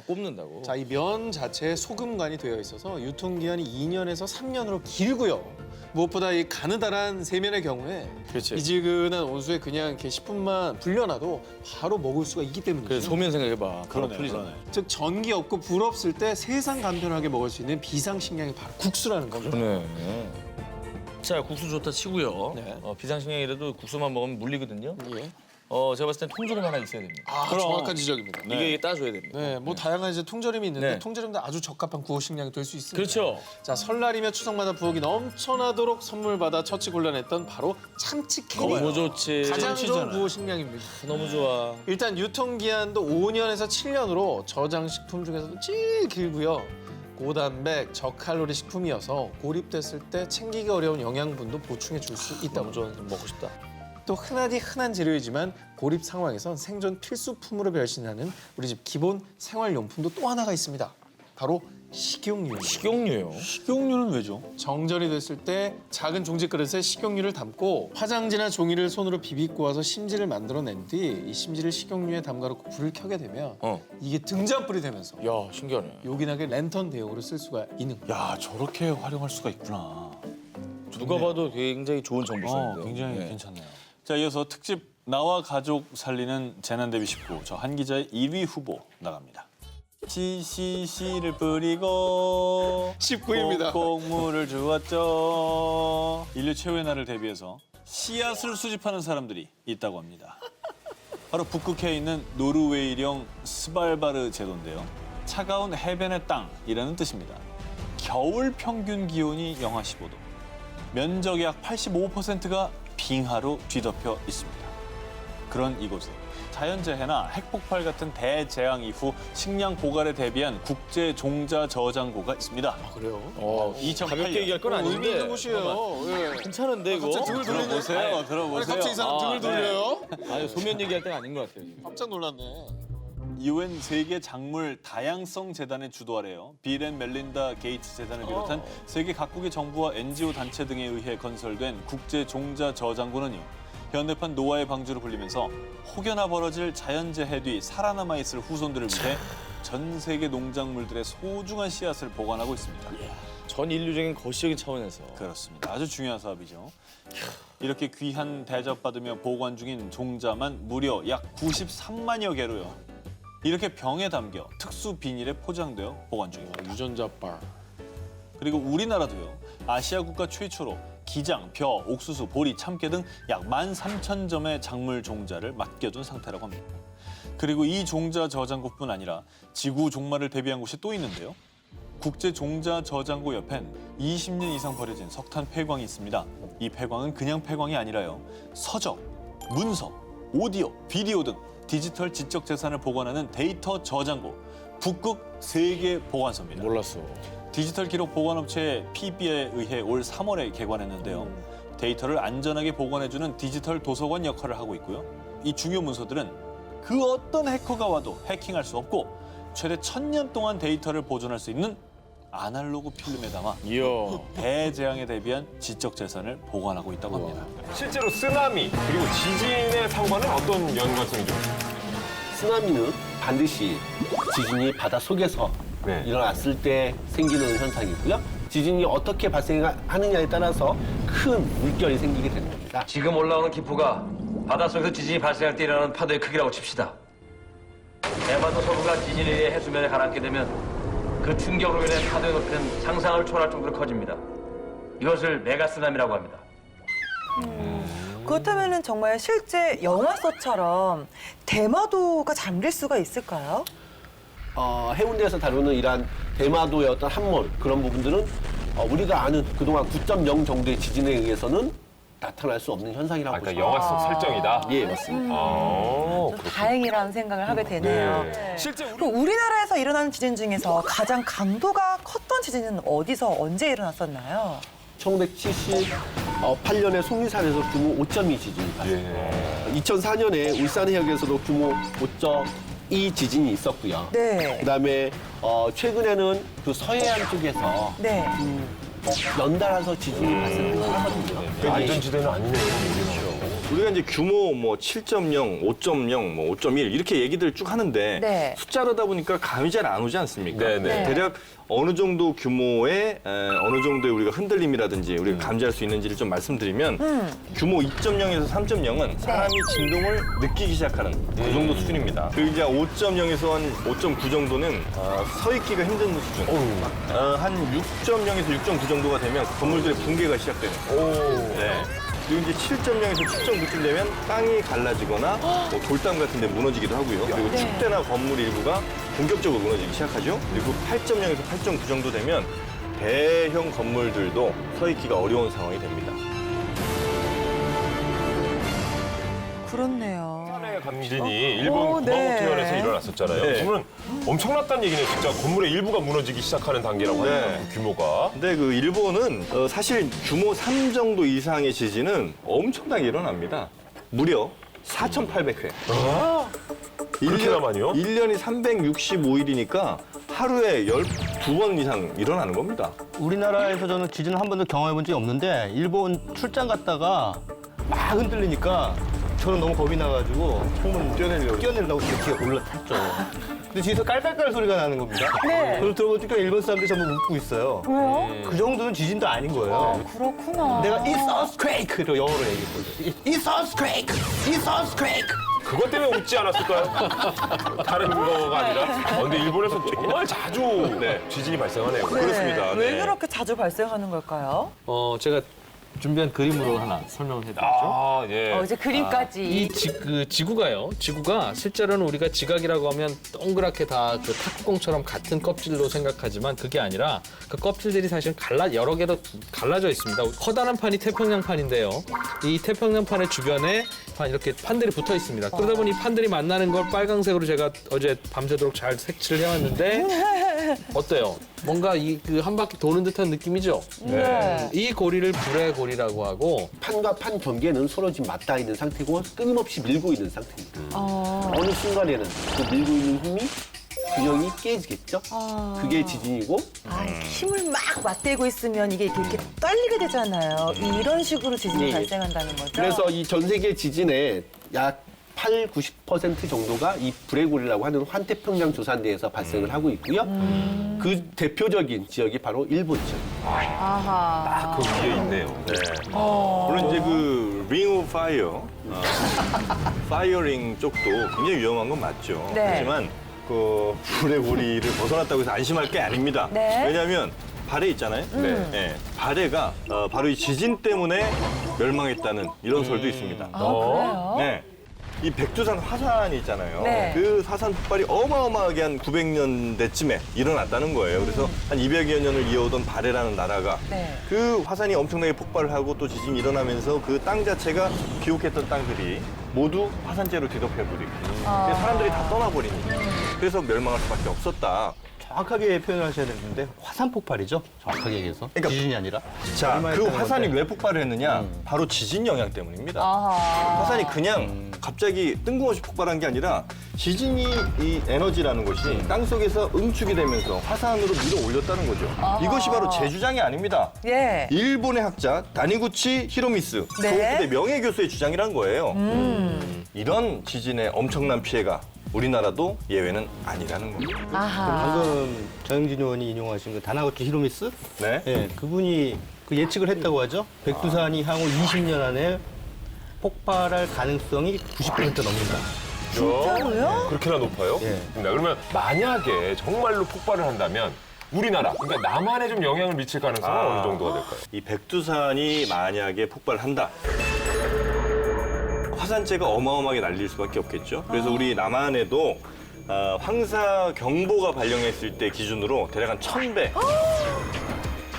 꼽는다고. 자, 이 면 자체에 소금간이 되어 있어서 유통기한이 2년에서 3년으로 길고요. 무엇보다 이 가느다란 세면의 경우에 그렇지. 미지근한 온수에 그냥 이렇게 10분만 불려놔도 바로 먹을 수가 있기 때문이죠. 그래, 소면 생각해봐. 그러네, 풀리잖아. 그러네. 즉 전기 없고 불 없을 때 세상 간편하게 먹을 수 있는 비상식량이 바로 국수라는 겁니다. 그러네. 자, 국수 좋다 치고요. 네. 비상식량이라도 국수만 먹으면 물리거든요. 예. 제가 봤을 땐 통조림 하나 있어야 됩니다. 아, 정확한 지적입니다. 이게 따줘야 됩니다. 네, 뭐 다양한 이제 통조림이 있는데 네. 통조림도 아주 적합한 구호 식량이 될 수 있습니다. 그렇죠. 자, 설날이며 추석마다 부엌이 넘쳐나도록 선물 받아 처치 곤란했던 바로 참치 캐리. 너무 좋지. 가장 좋은 참치잖아요. 구호 식량입니다. 너무 좋아. 일단 유통기한도 5년에서 7년으로 저장식품 중에서도 제일 길고요. 고단백, 저칼로리 식품이어서 고립됐을 때 챙기기 어려운 영양분도 보충해 줄 수 있다고. 너무 좋아. 좀 먹고 싶다. 또 흔하디 흔한 재료이지만 고립 상황에선 생존 필수품으로 변신하는 우리 집 기본 생활용품도 또 하나가 있습니다. 바로 식용유입니다. 식용유요. 식용유는 왜죠? 정전이 됐을 때 작은 종지 그릇에 식용유를 담고 화장지나 종이를 손으로 비비고 와서 심지를 만들어낸 뒤 이 심지를 식용유에 담가놓고 불을 켜게 되면 이게 등잔불이 되면서 야, 신기하네. 요긴하게 랜턴 대용으로 쓸 수가 있는 거예요. 야, 저렇게 활용할 수가 있구나. 누가 봐도 굉장히 좋은 정보인데요. 굉장히 네. 괜찮네요. 자, 이어서 특집 나와 가족 살리는 재난 대비 19. 저 한 기자의 1위 후보 나갑니다. 씨를 뿌리고 19입니다. 꼭물을 주었죠. 인류 최후의 날을 대비해서 씨앗을 수집하는 사람들이 있다고 합니다. 바로 북극해에 있는 노르웨이령 스발바르 제도인데요. 차가운 해변의 땅이라는 뜻입니다. 겨울 평균 기온이 영하 15도. 면적의 약 85%가 빙하로 뒤덮여 있습니다. 그런 이곳에 자연재해나 핵폭발 같은 대재앙 이후 식량 보관에 대비한 국제 종자 저장고가 있습니다. 그래요? 2008년. 가볍게 얘기할 건 의미 아닌데. 있는 곳이에요. 예. 괜찮은데 이거. 갑자기 등을 돌리네. 들어보세요. 아니, 갑자기 이 사람 등을 돌려요? 아니 소면 얘기할 때가 아닌 것 같아요. 지금. 깜짝 놀랐네. UN 세계 작물 다양성 재단의 주도 아래요. 빌 앤 멜린다 게이츠 재단을 비롯한 세계 각국의 정부와 NGO 단체 등에 의해 건설된 국제 종자 저장고는요. 현대판 노아의 방주로 불리면서 혹여나 벌어질 자연재해 뒤 살아남아 있을 후손들을 위해 전 세계 농작물들의 소중한 씨앗을 보관하고 있습니다. 전 인류적인 거시적인 차원에서 그렇습니다. 아주 중요한 사업이죠. 이렇게 귀한 대접받으며 보관 중인 종자만 무려 약 93만여 개로요. 이렇게 병에 담겨 특수 비닐에 포장되어 보관 중입니다. 유전자빨. 그리고 우리나라도요. 아시아 국가 최초로 기장, 벼, 옥수수, 보리, 참깨 등 약 13,000점의 작물 종자를 맡겨둔 상태라고 합니다. 그리고 이 종자 저장고뿐 아니라 지구 종말을 대비한 곳이 또 있는데요. 국제 종자 저장고 옆엔 20년 이상 버려진 석탄 폐광이 있습니다. 이 폐광은 그냥 폐광이 아니라요. 서적, 문서, 오디오, 비디오 등 디지털 지적 재산을 보관하는 데이터 저장고, 북극 세계 보관소입니다. 몰랐어. 디지털 기록 보관업체 PB에 의해 올 3월에 개관했는데요. 데이터를 안전하게 보관해주는 디지털 도서관 역할을 하고 있고요. 이 중요 문서들은 그 어떤 해커가 와도 해킹할 수 없고 최대 1000년 동안 데이터를 보존할 수 있는 아날로그 필름에 담아 이야. 대재앙에 대비한 지적 재산을 보관하고 있다고 합니다. 실제로 쓰나미 그리고 지진의 상관은 어떤 연관성이 좀 있습니까? 쓰나미는 반드시 지진이 바다 속에서 네. 일어났을 때 생기는 현상이고요. 지진이 어떻게 발생하느냐에 따라서 큰 물결이 생기게 되는 겁니다. 지금 올라오는 기포가 바닷속에서 지진이 발생할 때 일어나는 파도의 크기라고 칩시다. 대마도 서부가 지진에 의해 해수면에 가라앉게 되면 그 충격으로 인해 파도의 높이는 상상을 초월할 정도로 커집니다. 이것을 메가쓰나미라고 합니다. 그렇다면 정말 실제 영화 속처럼 대마도가 잠길 수가 있을까요? 해운대에서 다루는 이러한 대마도의 어떤 함몰 그런 부분들은 우리가 아는 그동안 9.0 정도의 지진에 의해서는 나타날 수 없는 현상이라고 그러니까 보시면 영화 속 설정이다. 예, 맞습니다. 좀 다행이라는 생각을 하게 되네요. 실제 우리 그럼 우리나라에서 일어나는 지진 중에서 가장 강도가 컸던 지진은 어디서 언제 일어났었나요? 1978년에 속리산에서 규모 5.2 지진이 발생했어요. 2004년에 울산 해역에서도 규모 5.2 지진이 있었고요. 네. 그다음에 최근에는 그 서해안 쪽에서 네. 연달아서 지진이 발생하긴 하거든요. 안전지대는 아니네요. 우리가 이제 규모 뭐 7.0, 5.0, 뭐 5.1 이렇게 얘기들 쭉 하는데 네. 숫자로다 보니까 감이 잘 안 오지 않습니까? 네네. 대략 어느 정도 규모의 어느 정도의 우리가 흔들림이라든지 우리가 감지할 수 있는지를 좀 말씀드리면 규모 2.0에서 3.0은 사람이 진동을 느끼기 시작하는 그 정도 수준입니다. 그리고 이제 5.0에서 한 5.9 정도는 서 있기가 힘든 수준. 한 6.0에서 6.9 정도가 되면 건물들의 붕괴가 시작되는. 네. 그리고 이제 7.0에서 7.9쯤 되면 땅이 갈라지거나 뭐 돌담 같은 데 무너지기도 하고요. 그리고 축대나 건물 일부가 본격적으로 무너지기 시작하죠. 그리고 8.0에서 8.9 정도 되면 대형 건물들도 서 있기가 어려운 상황이 됩니다. 그렇네요. 지진이 일본 네. 구마모토현에서 일어났었잖아요. 네. 그러면 엄청났다는 얘기네. 진짜 건물의 일부가 무너지기 시작하는 단계라고 하니까 네. 그 규모가. 근데 그 일본은 사실 규모 3 정도 이상의 지진은 엄청나게 일어납니다. 무려 4,800회. 그렇게나 많이요? 1년이 365일이니까 하루에 12번 이상 일어나는 겁니다. 우리나라에서 저는 지진을 한 번도 경험해 본 적이 없는데 일본 출장 갔다가 막 흔들리니까 저는 너무 겁이 나가지고 창문 뛰어내려고 이렇게 올라탔죠. 근데 뒤에서 깔깔깔 소리가 나는 겁니다. 네. 그걸 들어보니까 일본 사람들이 전부 웃고 있어요. 왜요? 그 정도는 지진도 아닌 거예요. 그렇구나. 내가 It's a quake! 로 영어로 얘기했거든요. It's a quake! It's a quake! 그것 때문에 웃지 않았을까요? 다른 거가 아니라. 근데 일본에서 정말 자주 지진이 발생하네요. 네. 그렇습니다. 왜 네. 그렇게 자주 발생하는 걸까요? 제가 준비한 그림으로 하나 설명을 해드리죠. 아, 예. 이제 그림까지. 지구가요. 지구가 실제로는 우리가 지각이라고 하면 동그랗게 다 그 탁구공처럼 같은 껍질로 생각하지만 그게 아니라 그 껍질들이 사실 여러 개로 갈라져 있습니다. 커다란 판이 태평양판인데요. 이 태평양판의 주변에 이렇게 판들이 붙어 있습니다. 그러다 보니 이 판들이 만나는 걸 빨강색으로 제가 어제 밤새도록 잘 색칠을 해왔는데 어때요? 뭔가 그 한 바퀴 도는 듯한 느낌이죠? 네. 이 고리를 불의 고리라고 하고 판과 판 경계는 서로 지금 맞닿아 있는 상태고 끊임없이 밀고 있는 상태입니다. 어느 순간에는 그 밀고 있는 힘이 균형이 깨지겠죠? 그게 지진이고 힘을 막 맞대고 있으면 이게 이렇게 떨리게 되잖아요. 이런 식으로 지진이 발생한다는 거죠. 그래서 이 전 세계 지진의 약 8, 90% 정도가 이 불의 고리라고 하는 환태평양 조산대에서 발생을 하고 있고요. 그 대표적인 지역이 바로 일본 지역입니다. 아하. 그 위에 있네요. 네. 물론 이제 그 링 오브 파이어, 파이어링 쪽도 굉장히 위험한 건 맞죠. 네. 하지만 그 불의 고리를 벗어났다고 해서 안심할 게 아닙니다. 네. 왜냐하면 발해 있잖아요. 네. 발해가 바로 이 지진 때문에 멸망했다는 이런 설도 있습니다. 그래요? 네. 이 백두산 화산이 있잖아요. 네. 그 화산 폭발이 어마어마하게 한 900년대쯤에 일어났다는 거예요. 그래서 한 200여 년을 이어오던 발해라는 나라가 네. 그 화산이 엄청나게 폭발을 하고 또 지진이 일어나면서 그 땅 자체가 기록했던 땅들이 모두 화산재로 뒤덮여버리고 사람들이 다 떠나버리니까 그래서 멸망할 수밖에 없었다. 정확하게 표현하셔야 되는데 화산 폭발이죠. 정확하게 얘기해서. 그러니까 지진이 아니라. 자, 그 멸망했다는 화산이 건데. 왜 폭발을 했느냐? 바로 지진 영향 때문입니다. 아하. 화산이 그냥 갑자기 뜬금없이 폭발한 게 아니라 지진이 이 에너지라는 것이 땅속에서 응축이 되면서 화산으로 밀어 올렸다는 거죠. 이것이 바로 제 주장이 아닙니다. 예. 일본의 학자 다니구치 히로미스 네. 도쿄대 명예교수의 주장이라는 거예요. 이런 지진의 엄청난 피해가 우리나라도 예외는 아니라는 겁니다. 아하. 방금 정영진 의원이 인용하신 그 다나구치 히로미스? 네. 예, 그분이 그 예측을 했다고 하죠. 백두산이 향후 20년 안에 폭발할 가능성이 90% 넘는다. 진짜로요? 그렇게나 높아요? 예. 그러면 만약에 정말로 폭발을 한다면 우리나라, 그러니까 남한에 좀 영향을 미칠 가능성은 어느 정도가 될까요? 이 백두산이 만약에 폭발한다. 화산재가 어마어마하게 날릴 수밖에 없겠죠. 그래서 우리 남한에도 황사 경보가 발령했을 때 기준으로 대략 한 1000배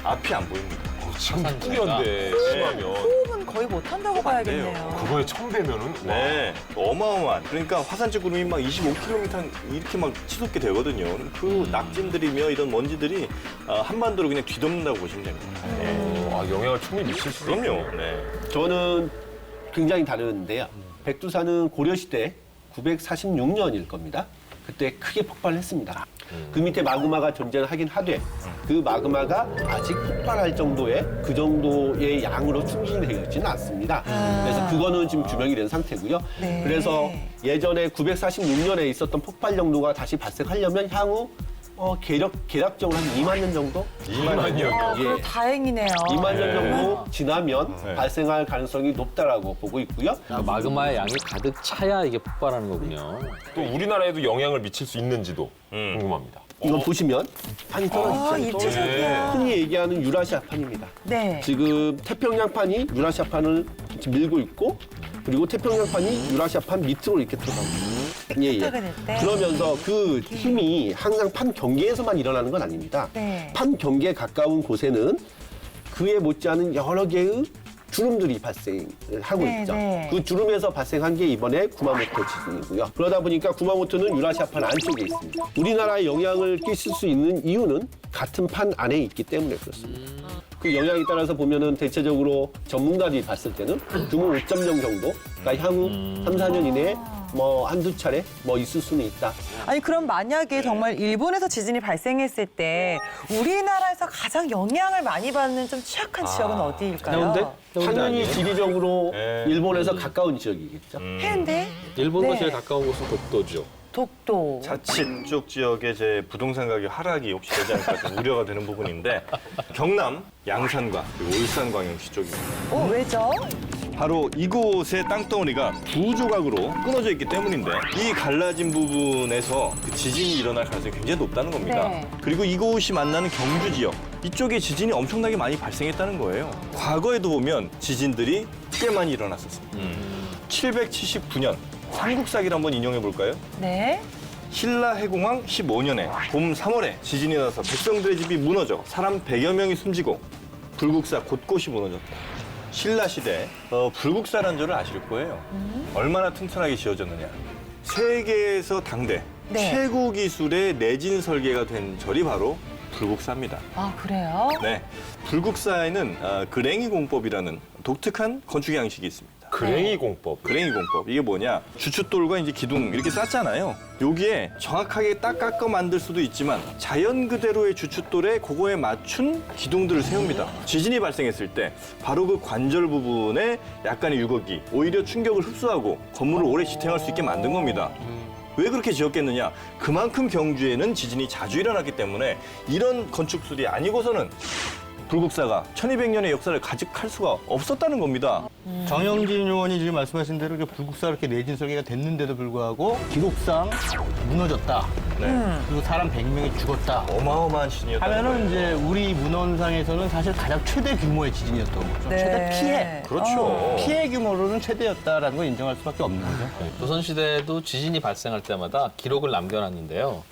앞이 안 보입니다. 지금 풍년대 심하면 호흡은 거의 못한다고 봐야겠네요. 그거에 1000배면은 네, 어마어마한. 그러니까 화산재 구름이 막 25km 이렇게 막 치솟게 되거든요. 그 낙진들이며 이런 먼지들이 한반도를 그냥 뒤덮는다고 보시면 됩니다. 네. 영향을 충분히 미칠 수 그럼요. 네. 저는 굉장히 다른데요. 백두산은 고려시대 946년일 겁니다. 그때 크게 폭발했습니다. 그 밑에 마그마가 존재하긴 하되 그 마그마가 아직 폭발할 정도의 그 정도의 양으로 충진되어 있지는 않습니다. 그래서 그거는 지금 규명이 된 상태고요. 네. 그래서 예전에 946년에 있었던 폭발 정도가 다시 발생하려면 향후 계략적으로 한 2만 년 정도? 2만 년. 그래, 다행이네요. 2만 년 정도 지나면 네. 발생할 가능성이 높다라고 보고 있고요. 마그마의 양이 가득 차야 이게 폭발하는 거군요. 또 우리나라에도 영향을 미칠 수 있는지도 궁금합니다. 이건 보시면 판이 떨어지죠. 입체적이야. 흔히 얘기하는 유라시아 판입니다. 네. 지금 태평양판이 유라시아판을 지금 밀고 있고 그리고 태평양판이 유라시아판 밑으로 이렇게 들어갑니다. 예. 됐대. 그러면서 그 힘이 항상 판 경계에서만 일어나는 건 아닙니다. 네. 판 경계에 가까운 곳에는 그에 못지않은 여러 개의 주름들이 발생을 하고 네, 있죠. 네. 그 주름에서 발생한 게 이번에 구마모토 지진이고요. 그러다 보니까 구마모토는 유라시아판 안쪽에 있습니다. 우리나라에 영향을 끼칠 수 있는 이유는 같은 판 안에 있기 때문에 그렇습니다. 그 영향에 따라서 보면은 대체적으로 전문가들이 봤을 때는 규모 5.0 정도가 향후 3, 4년 이내에 뭐 한두 차례 뭐 있을 수는 있다. 아니 그럼 만약에 정말 일본에서 지진이 발생했을 때 우리나라에서 가장 영향을 많이 받는 좀 취약한 지역은 어디일까요? 당연히 지리적으로 네. 일본에서 가까운 지역이겠죠. 해운대? 일본과 네. 제일 가까운 곳은 독도죠. 독도. 자칫 이쪽 지역에 제 부동산 가격 하락이 혹시 되지 않을까 좀 우려가 되는 부분인데 경남 양산과 그리고 울산 광역시 쪽입니다. 왜죠? 바로 이곳의 땅덩어리가 두 조각으로 끊어져 있기 때문인데 이 갈라진 부분에서 그 지진이 일어날 가능성이 굉장히 높다는 겁니다. 네. 그리고 이곳이 만나는 경주 지역 이쪽에 지진이 엄청나게 많이 발생했다는 거예요. 과거에도 보면 지진들이 꽤 많이 일어났었습니다. 779년 삼국사기를 한번 인용해 볼까요? 네. 신라 해공왕 15년에 봄 3월에 지진이 나서 백성들의 집이 무너져 사람 100여 명이 숨지고 불국사 곳곳이 무너졌다. 신라 시대 불국사라는 줄을 아실 거예요. 얼마나 튼튼하게 지어졌느냐. 세계에서 당대 네. 최고 기술의 내진 설계가 된 절이 바로 불국사입니다. 아, 그래요? 네, 불국사에는 그랭이 공법이라는 독특한 건축 양식이 있습니다. 그랭이 공법. 그랭이 공법 이게 뭐냐? 주춧돌과 이제 기둥 이렇게 쌌잖아요. 여기에 정확하게 딱 깎아 만들 수도 있지만 자연 그대로의 주춧돌에 그거에 맞춘 기둥들을 세웁니다. 지진이 발생했을 때 바로 그 관절 부분에 약간의 유격이 오히려 충격을 흡수하고 건물을 오래 지탱할 수 있게 만든 겁니다. 왜 그렇게 지었겠느냐? 그만큼 경주에는 지진이 자주 일어났기 때문에 이런 건축술이 아니고서는 불국사가 1200년의 역사를 가득할 수가 없었다는 겁니다. 정영진 의원이 지금 말씀하신 대로 이렇게 불국사 이렇게 내진 설계가 됐는데도 불구하고 기록상 무너졌다. 그리고 사람 100명이 죽었다. 어마어마한 지진이었다는 하면은 거예요. 이제 우리 문헌상에서는 사실 가장 최대 규모의 지진이었던 거죠. 네. 최대 피해. 그렇죠. 피해 규모로는 최대였다라는 걸 인정할 수밖에 없는 거죠. 조선시대도 지진이 발생할 때마다 기록을 남겨놨는데요.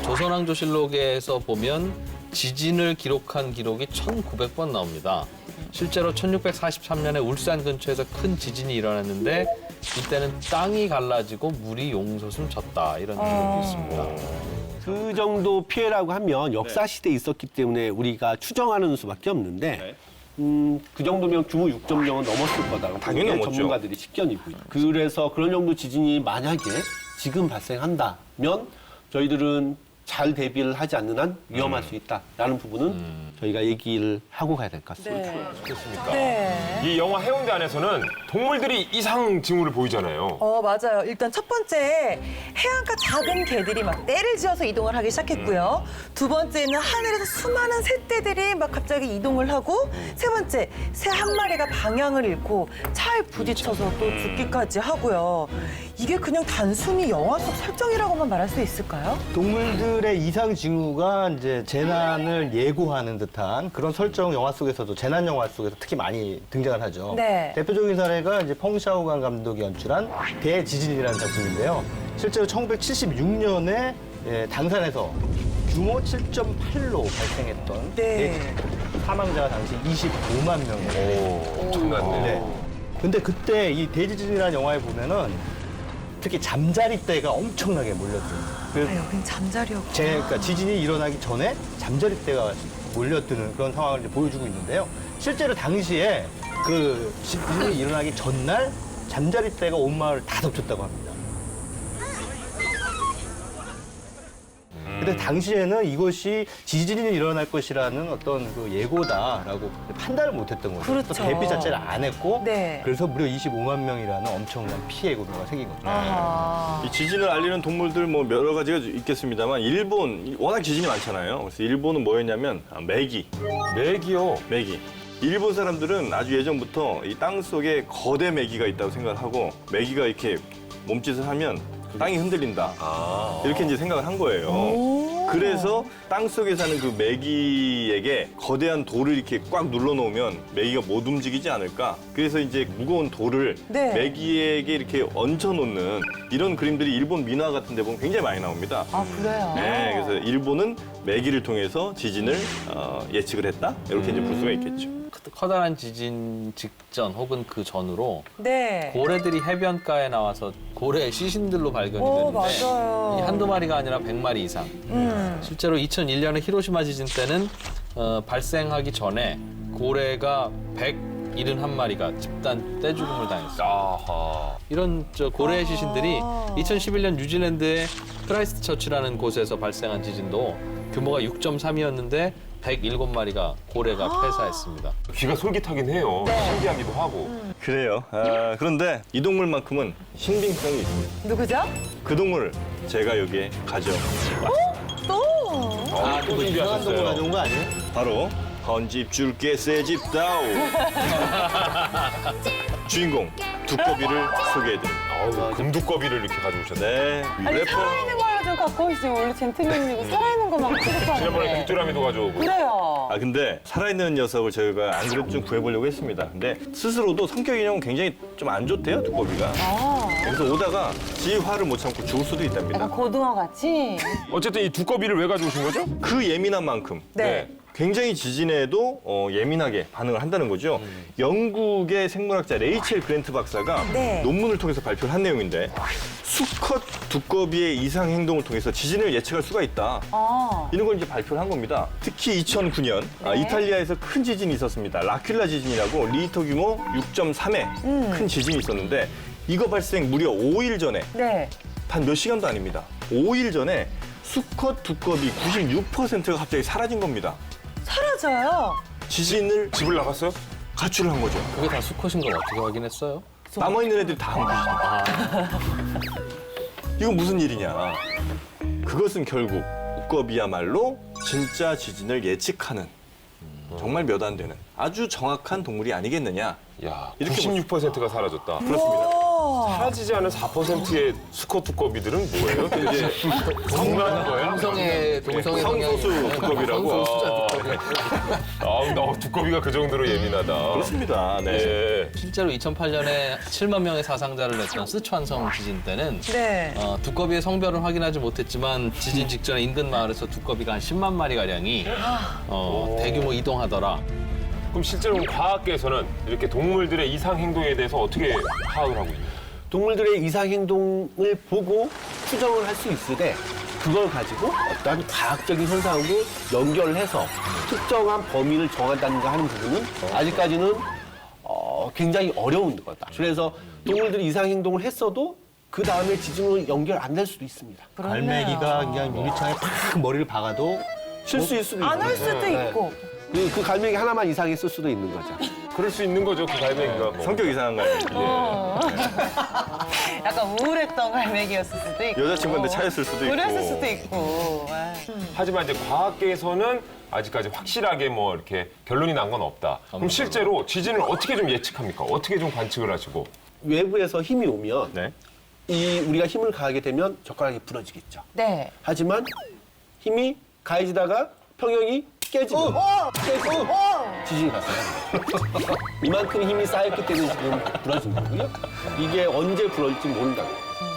조선왕조실록에서 보면 지진을 기록한 기록이 1900번 나옵니다. 실제로 1643년에 울산 근처에서 큰 지진이 일어났는데 이때는 땅이 갈라지고 물이 용솟음 쳤다 이런 기록이 있습니다. 그 정도 피해라고 하면 역사 시대에 있었기 때문에 우리가 추정하는 수밖에 없는데 그 정도면 규모 6.0은 넘었을 거다라고 당연히 넘었죠. 전문가들이 식견이고요. 그래서 그런 정도 지진이 만약에 지금 발생한다면 저희들은 잘 대비를 하지 않는 한 위험할 수 있다라는 부분은 저희가 얘기를 하고 가야 될 것 같습니다. 그렇습니까? 네. 이 영화 해운대 안에서는 동물들이 이상 징후를 보이잖아요. 맞아요. 일단 첫 번째, 해안가 작은 개들이 막 떼를 지어서 이동을 하기 시작했고요. 두 번째는 하늘에서 수많은 새떼들이 막 갑자기 이동을 하고, 세 번째, 새 한 마리가 방향을 잃고 차에 부딪혀서 또 죽기까지 하고요. 이게 그냥 단순히 영화 속 설정이라고만 말할 수 있을까요? 동물들의 이상 징후가 이제 재난을 예고하는 듯한 그런 설정 영화 속에서도 재난 영화 속에서 특히 많이 등장을 하죠. 네. 대표적인 사례가 이제 펑샤오강 감독이 연출한 대지진이라는 작품인데요. 실제로 1976년에 당산에서 규모 7.8로 발생했던 네. 사망자가 당시 25만 명이에요. 엄청났네. 네. 근데 그때 이 대지진이라는 영화에 보면은 특히 잠자리 떼가 엄청나게 몰렸어요. 그래서 여긴 잠자리였고. 그러니까 지진이 일어나기 전에 잠자리 떼가 몰려드는 그런 상황을 이제 보여주고 있는데요. 실제로 당시에 그 지진이 일어나기 전날 잠자리 떼가 온 마을을 다 덮쳤다고 합니다. 근데 당시에는 이것이 지진이 일어날 것이라는 어떤 그 예고다라고 판단을 못했던 거죠. 그렇죠. 또 대비 자체를 안 했고, 네. 그래서 무려 25만 명이라는 엄청난 피해 규모가 생긴 거죠. 아하. 이 지진을 알리는 동물들 뭐 여러 가지가 있겠습니다만 일본 워낙 지진이 많잖아요. 그래서 일본은 뭐였냐면 메기. 맥이요. 메기. 일본 사람들은 아주 예전부터 이 땅 속에 거대 메기가 있다고 생각을 하고 메기가 이렇게 몸짓을 하면 땅이 흔들린다. 이렇게 이제 생각을 한 거예요. 그래서 땅 속에 사는 그 메기에게 거대한 돌을 이렇게 꽉 눌러놓으면 메기가 못 움직이지 않을까. 그래서 이제 무거운 돌을 네. 메기에게 이렇게 얹혀놓는 이런 그림들이 일본 민화 같은 데 보면 굉장히 많이 나옵니다. 아, 그래요? 네, 그래서 일본은 메기를 통해서 지진을 예측을 했다. 이렇게 이제 볼 수가 있겠죠. 커다란 지진 직전 혹은 그 전으로 네. 고래들이 해변가에 나와서 고래 시신들로 발견이 오, 됐는데 맞아요. 이 한두 마리가 아니라 100마리 이상. 실제로 2001년에 히로시마 지진 때는 발생하기 전에 고래가 171마리가 집단 떼죽음을 당했어요. 아하. 이런 고래 시신들이 2011년 뉴질랜드의 크라이스트처치라는 곳에서 발생한 지진도 규모가 6.3이었는데 107마리가 고래가 폐사했습니다. 귀가 솔깃하긴 해요. 신기하기도 하고. 그래요. 그런데 이 동물만큼은 신빙성이 있습니다. 누구죠? 그 동물을 제가 여기에 가져왔습니다. 또? 또 이상한 동물 준비하셨어요. 가져온 거 아니에요? 바로 헌집 줄게 새집 다오. 주인공 두꺼비를 소개해드립니다. 금두꺼비를 이렇게 가져오셨네. 네, 아니, 래퍼. 살아있는 거를 좀 갖고 오시면 원래 젠틀맨이고 살아있는 것만 지난번에 취급하는데. 백두라미도 가져오고. 그래요. 근데 살아있는 녀석을 저희가 안 그래도 좀 구해보려고 했습니다. 근데 스스로도 성격이 굉장히 좀 안 좋대요, 두꺼비가. 그래서 오다가 지 화를 못 참고 죽을 수도 있답니다. 약간 고등어 같이. 어쨌든 이 두꺼비를 왜 가져오신 거죠? 그 예민한 만큼 네. 굉장히 지진에도 예민하게 반응을 한다는 거죠. 영국의 생물학자 레이첼 그랜트 박사가 네. 논문을 통해서 발표를 한 내용인데 수컷 두꺼비의 이상 행동을 통해서 지진을 예측할 수가 있다. 이런 걸 이제 발표를 한 겁니다. 특히 2009년 이탈리아에서 큰 지진이 있었습니다. 라큘라 지진이라고 리히터 규모 6.3의 큰 지진이 있었는데 이거 발생 무려 5일 전에 네. 단 몇 시간도 아닙니다. 5일 전에 수컷 두꺼비 96%가 갑자기 사라진 겁니다. 사라져요. 지진을 집을 나갔어요? 가출을 한 거죠. 그게 다 수컷인 걸 어떻게 확인했어요? 남아있는 애들이 다 한 것이죠. 이건 무슨 일이냐. 그것은 결국 두꺼비야말로 진짜 지진을 예측하는 정말 몇 안 되는 아주 정확한 동물이 아니겠느냐. 야, 이렇게 96%가 사라졌다. 그렇습니다. 사라지지 않은 4%의 수컷 두꺼비들은 뭐예요? 이제 성나는 거예요? 동성애 성소수 두꺼비라고. 두꺼비가 그 정도로 예민하다. 그렇습니다. 네. 예. 실제로 2008년에 7만 명의 사상자를 냈던 스촨성 지진 때는 네. 두꺼비의 성별은 확인하지 못했지만 지진 직전에 인근 마을에서 두꺼비가 한 10만 마리 가량이 대규모 이동하더라. 그럼 실제로 과학계에서는 이렇게 동물들의 이상 행동에 대해서 어떻게 파악을 하고 있나요? 동물들의 이상 행동을 보고 추정을 할 수 있으되 그걸 가지고 어떠한 과학적인 현상으로 연결해서 특정한 범위를 정한다는가 하는 부분은 아직까지는 굉장히 어려운 거다. 그래서 동물들이 이상 행동을 했어도 그 다음에 지진으로 연결 안 될 수도 있습니다. 갈매기가 그냥 유리창에 팍 머리를 박아도 실수일 수도 있고. 안 할 수도 있고. 그 갈매기 하나만 이상했을 수도 있는 거죠. 그럴 수 있는 거죠, 그 갈매기가. 뭐. 성격 이상한 갈매기. 약간 우울했던 갈매기였을 수도 있고. 여자친구한테 차였을 수도 있고. 그랬을 수도 있고. 하지만 이제 과학계에서는 아직까지 확실하게 뭐 이렇게 결론이 난 건 없다. 그럼 실제로 지진을 어떻게 좀 예측합니까? 어떻게 좀 관측을 하시고? 외부에서 힘이 오면 네. 우리가 힘을 가하게 되면 젓가락이 부러지겠죠. 네. 하지만 힘이 가해지다가 평형이 깨지면 지진이 발생합니다. 이만큼 힘이 쌓였기 때문에 지금 부러진 거고요. 이게 언제 부러질지 모른다고.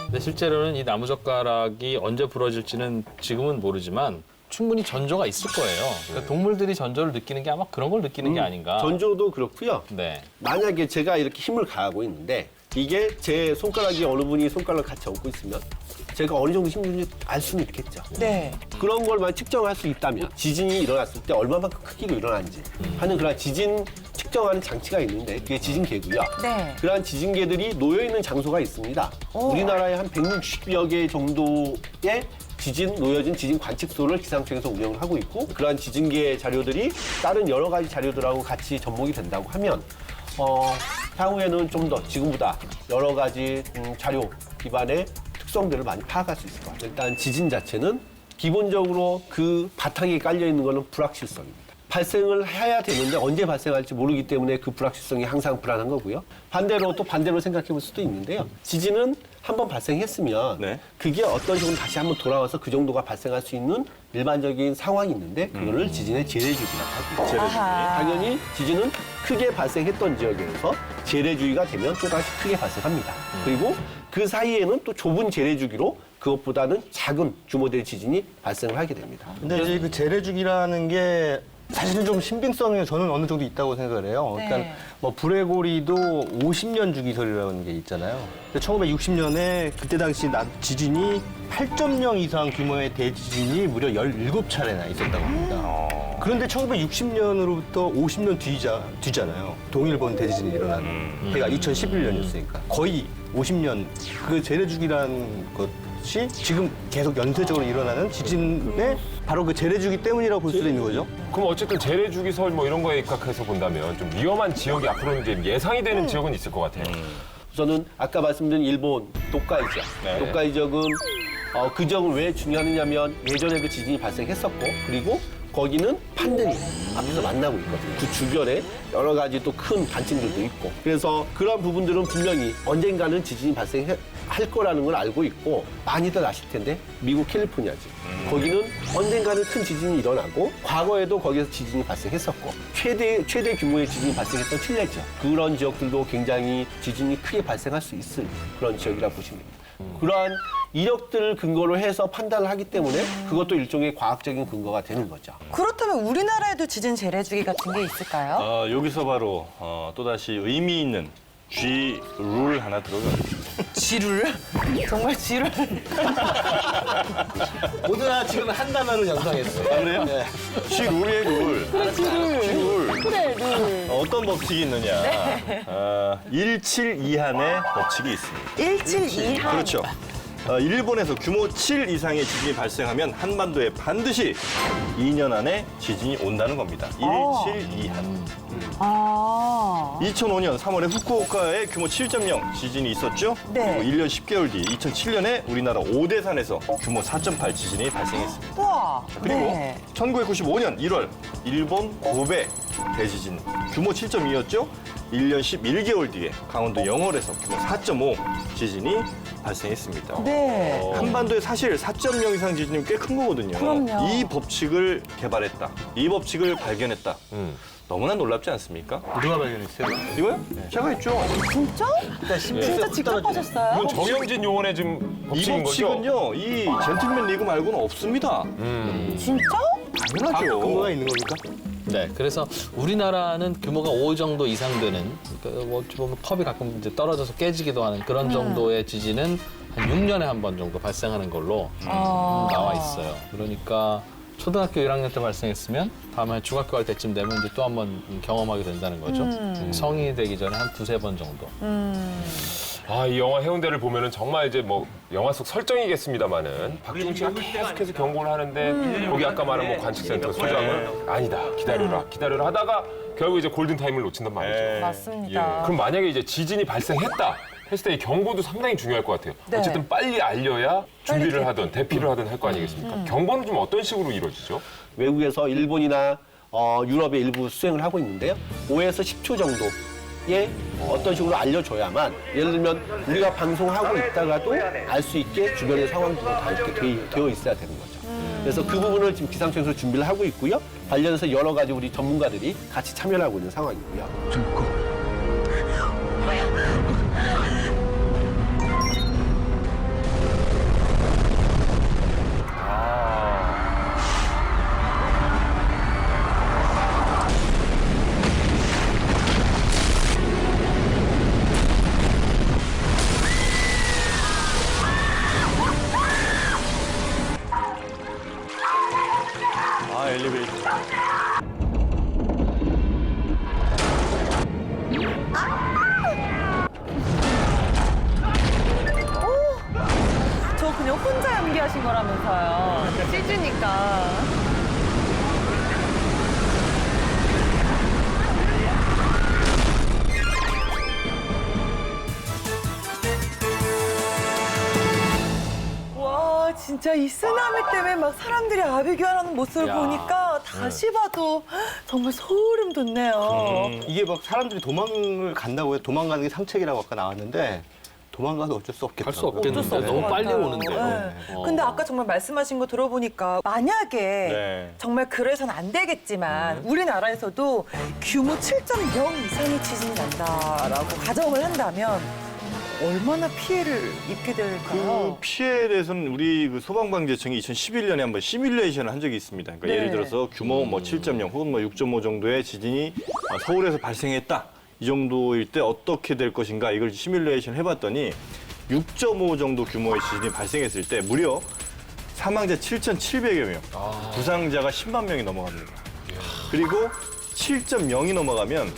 근데 실제로는 이 나무젓가락이 언제 부러질지는 지금은 모르지만 충분히 전조가 있을 거예요. 그러니까 동물들이 전조를 느끼는 게 아마 그런 걸 느끼는 게 아닌가. 전조도 그렇고요. 네. 만약에 제가 이렇게 힘을 가하고 있는데 이게 제 손가락이 어느 분이 손가락을 같이 얹고 있으면 제가 어느 정도 힘든지 알 수는 있겠죠. 네. 그런 걸만 측정할 수 있다면 지진이 일어났을 때 얼마만큼 크기로 일어나는지 하는 그런 지진 측정하는 장치가 있는데 그게 지진계고요. 네. 그러한 지진계들이 놓여있는 장소가 있습니다. 우리나라에 한 160여 개 정도의 놓여진 지진 관측소를 기상청에서 운영을 하고 있고 그러한 지진계 자료들이 다른 여러 가지 자료들하고 같이 접목이 된다고 하면 향후에는 좀 더 지금보다 여러 가지 자료 기반의 특성들을 많이 파악할 수 있을 것 같아요. 일단 지진 자체는 기본적으로 그 바탕에 깔려 있는 거는 불확실성입니다. 발생을 해야 되는데 언제 발생할지 모르기 때문에 그 불확실성이 항상 불안한 거고요. 반대로 생각해 볼 수도 있는데요. 지진은 한번 발생했으면 네. 그게 어떤 식으로 다시 한번 돌아와서 그 정도가 발생할 수 있는 일반적인 상황이 있는데 그거를 지진의 재래주기라고 하고요. 당연히 지진은 크게 발생했던 지역에서 재래주기가 되면 또다시 크게 발생합니다. 그리고 그 사이에는 또 좁은 재래주기로 그것보다는 작은 규모의 지진이 발생을 하게 됩니다. 근데 이제 그 재래주기라는 게 사실은 좀 신빙성이 저는 어느 정도 있다고 생각을 해요. 네. 그러니까 뭐 불의고리도 50년 주기설이라는 게 있잖아요. 1960년에 그때 당시 지진이 8.0 이상 규모의 대지진이 무려 17차례나 있었다고 합니다. 그런데 1960년으로부터 50년 뒤잖아요. 동일본 대지진이 일어난 해가 2011년이었으니까 거의 50년 그 재래주기라는 것이 지금 계속 연쇄적으로 일어나는 지진의 바로 그 재래주기 때문이라고 볼 수도 있는 거죠. 그럼 어쨌든 재래주기설 뭐 이런 거에 입각해서 본다면 좀 위험한 지역이 앞으로는 이제 예상이 되는 지역은 있을 것 같아요. 우선은 아까 말씀드린 일본 도카이 지역. 네. 도카이 지역은 그 지역은 왜 중요하냐면 예전에도 지진이 발생했었고 그리고 거기는 판들이 앞에서 만나고 있거든요. 그 주변에 여러 가지 또 큰 단층들도 있고 그래서 그런 부분들은 분명히 언젠가는 지진이 발생할 거라는 걸 알고 있고 많이들 아실 텐데 미국 캘리포니아지 거기는 언젠가는 큰 지진이 일어나고 과거에도 거기서 지진이 발생했었고 최대 규모의 지진이 발생했던 칠레 지역 그런 지역들도 굉장히 지진이 크게 발생할 수 있을 그런 지역이라 보시면 됩니다. 그러한 이력들을 근거로 해서 판단을 하기 때문에 그것도 일종의 과학적인 근거가 되는 거죠. 그렇다면 우리나라에도 지진 재래주기 같은 게 있을까요? 여기서 바로 또다시 의미 있는 G 룰 하나 들어가요. 쥐를? 정말 쥐를? 모두가 지금 한 단어로 연상했어요. 그래요? 네. G 룰이에요, 룰. G 룰. 그래, 룰. 어떤 법칙이 있느냐? 172한의 법칙이 있습니다. 172한. 그렇죠. 일본에서 규모 7 이상의 지진이 발생하면 한반도에 반드시 2년 안에 지진이 온다는 겁니다. 172한. 2005년 3월에 후쿠오카에 규모 7.0 지진이 있었죠? 네. 그리고 1년 10개월 뒤 2007년에 우리나라 오대산에서 규모 4.8 지진이 발생했습니다. 우와. 그리고 네. 1995년 1월 일본 고베 대지진 규모 7.2였죠? 1년 11개월 뒤에 강원도 영월에서 규모 4.5 지진이 발생했습니다. 네. 한반도에 사실 4.0 이상 지진이면 꽤 큰 거거든요. 그럼요. 이 법칙을 개발했다. 이 법칙을 발견했다. 너무나 놀랍지 않습니까? 누가 발견했어요? 이거요? 제가 했죠. 진짜? 진짜 직접 하셨어요? 이건 정영진 요원의 지금 이 법칙인 거죠? 법칙은요, 이 젠틀맨 리그 말고는 없습니다. 진짜? 당연하죠. 근거가 있는 겁니까? 네, 그래서 우리나라는 규모가 5 정도 이상 되는, 그러니까 뭐 보면 컵이 가끔 이제 떨어져서 깨지기도 하는 그런 정도의 지진은 한 6년에 한 번 정도 발생하는 걸로 나와 있어요. 그러니까 초등학교 1학년 때 발생했으면 다음에 중학교 갈 때쯤 되면 이제 또 한 번 경험하게 된다는 거죠. 성인이 되기 전에 한 2-3번 정도. 아, 이 영화 해운대를 보면은 정말 이제 뭐 영화 속 설정이겠습니다만은 박중 씨가 계속해서 경고를 하는데 거기 아까 말한 뭐 관측센터 소장은 아니다, 기다려라 하다가 결국 이제 골든 타임을 놓친단 말이죠. 맞습니다. 그럼 만약에 이제 지진이 발생했다 했을 때 이 경보도 상당히 중요할 것 같아요. 네. 어쨌든 빨리 알려야 준비를 하든 대피를 하든 할 거 아니겠습니까? 경보는 좀 어떤 식으로 이루어지죠? 외국에서 일본이나 유럽의 일부 수행을 하고 있는데요. 5에서 10초 정도의 어떤 식으로 알려줘야만 예를 들면 우리가 방송하고 있다가도 알 수 있게 주변의 상황도 다 이렇게 되어 있어야 되는 거죠. 그래서 그 부분을 지금 기상청에서 준비를 하고 있고요. 관련해서 여러 가지 우리 전문가들이 같이 참여를 하고 있는 상황이고요. 엘리베이터. 저 그냥 혼자 연기하신 거라면서요. CG니까. 와, 진짜 이 쓰나미 때문에 막 사람들이 아비규환하는 모습을 야. 보니까 다시 봐도 정말 소름 돋네요. 이게 막 사람들이 도망을 간다고 해요. 도망가는 게 상책이라고 아까 나왔는데 도망가도 어쩔 수 없겠다. 할 수 없겠는데 어쩔 수 너무 없을 빨리 것 같아요. 오는데요. 네. 근데 아까 정말 말씀하신 거 들어보니까 만약에 네. 정말 그래서는 안 되겠지만 우리나라에서도 규모 7.0 이상의 지진이 난다라고 가정을 한다면 얼마나 피해를 입게 그 될까요? 피해에 대해서는 우리 그 소방방재청이 2011년에 한번 시뮬레이션을 한 적이 있습니다. 그러니까 네. 예를 들어서 규모 뭐 7.0 혹은 뭐 6.5 정도의 지진이 서울에서 발생했다. 이 정도일 때 어떻게 될 것인가 이걸 시뮬레이션 해봤더니 6.5 정도 규모의 지진이 발생했을 때 무려 사망자 7,700여 명, 부상자가 10만 명이 넘어갑니다. 그리고 7.0이 넘어가면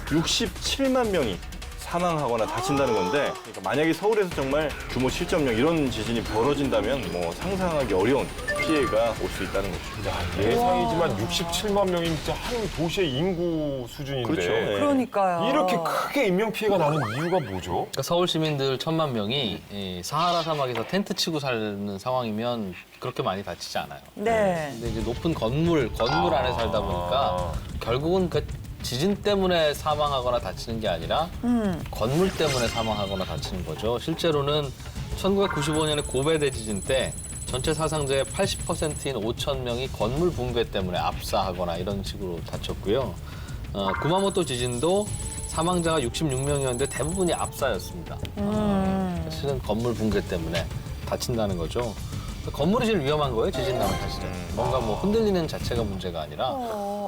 67만 명이 사망하거나 다친다는 건데 그러니까 만약에 서울에서 정말 규모 7.0 이런 지진이 벌어진다면 뭐 상상하기 어려운 피해가 올 수 있다는 거죠. 예상이지만 67만 명이 진짜 한 도시의 인구 수준인데 그렇죠. 네. 그러니까요. 이렇게 크게 인명 피해가 나는 이유가 뭐죠? 그러니까 서울 시민들 1,000만 명이 이 사하라 사막에서 텐트 치고 사는 상황이면 그렇게 많이 다치지 않아요. 네. 근데 이제 높은 건물 안에 살다 보니까 결국은 그 지진 때문에 사망하거나 다치는 게 아니라 건물 때문에 사망하거나 다치는 거죠. 실제로는 1995년에 고베 대지진 때 전체 사상자의 80%인 5천 명이 건물 붕괴 때문에 압사하거나 이런 식으로 다쳤고요. 구마모토 지진도 사망자가 66명이었는데 대부분이 압사였습니다. 사실은 건물 붕괴 때문에 다친다는 거죠. 건물이 제일 위험한 거예요, 지진 나면 사실은. 뭔가 뭐 흔들리는 자체가 문제가 아니라.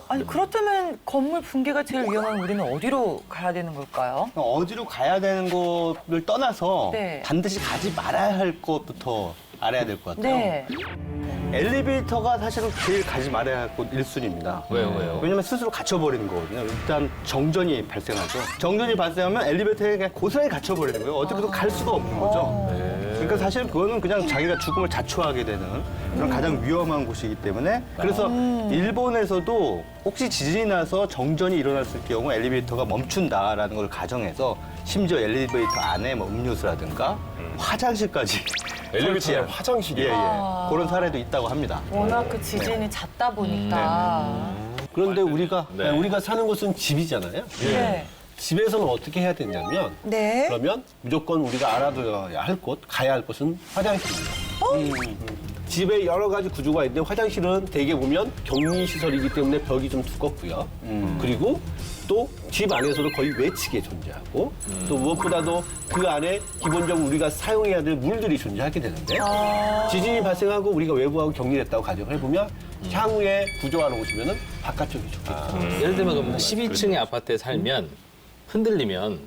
아니 그렇다면 건물 붕괴가 제일 위험한 우리는 어디로 가야 되는 걸까요? 어디로 가야 되는 것을 떠나서 네. 반드시 가지 말아야 할 것부터 알아야 될 것 같아요. 네. 엘리베이터가 사실은 제일 가지 말아야 할 곳 1순위입니다. 왜요? 왜냐면 스스로 갇혀버리는 거거든요. 일단 정전이 발생하죠. 정전이 발생하면 엘리베이터에 그냥 고스란히 갇혀버리는 거예요. 어떻게든 갈 수가 없는 거죠. 그러니까 사실 그거는 그냥 자기가 죽음을 자초하게 되는 그런 가장 위험한 곳이기 때문에 그래서 일본에서도 혹시 지진이 나서 정전이 일어났을 경우 엘리베이터가 멈춘다라는 걸 가정해서 심지어 엘리베이터 안에 뭐 음료수라든가 화장실까지 엘리베이터에 설치한. 화장실이요? 예. 그런 사례도 있다고 합니다. 워낙 그 지진이 잦다 보니까. 그런데 우리가 네. 우리가 사는 곳은 집이잖아요. 네. 집에서는 어떻게 해야 되냐면 네. 그러면 무조건 우리가 알아둬야 할 곳, 가야 할 곳은 화장실입니다. 집에 여러 가지 구조가 있는데 화장실은 대개 보면 격리시설이기 때문에 벽이 좀 두껍고요. 그리고 또 집 안에서도 거의 외치게 존재하고 또 무엇보다도 그 안에 기본적으로 우리가 사용해야 될 물들이 존재하게 되는데 지진이 발생하고 우리가 외부하고 격리됐다고 가정을 해보면 향후에 구조하러 오시면은 바깥쪽이 좋겠죠. 예를 들면 그럼 12층의 아파트에 살면 흔들리면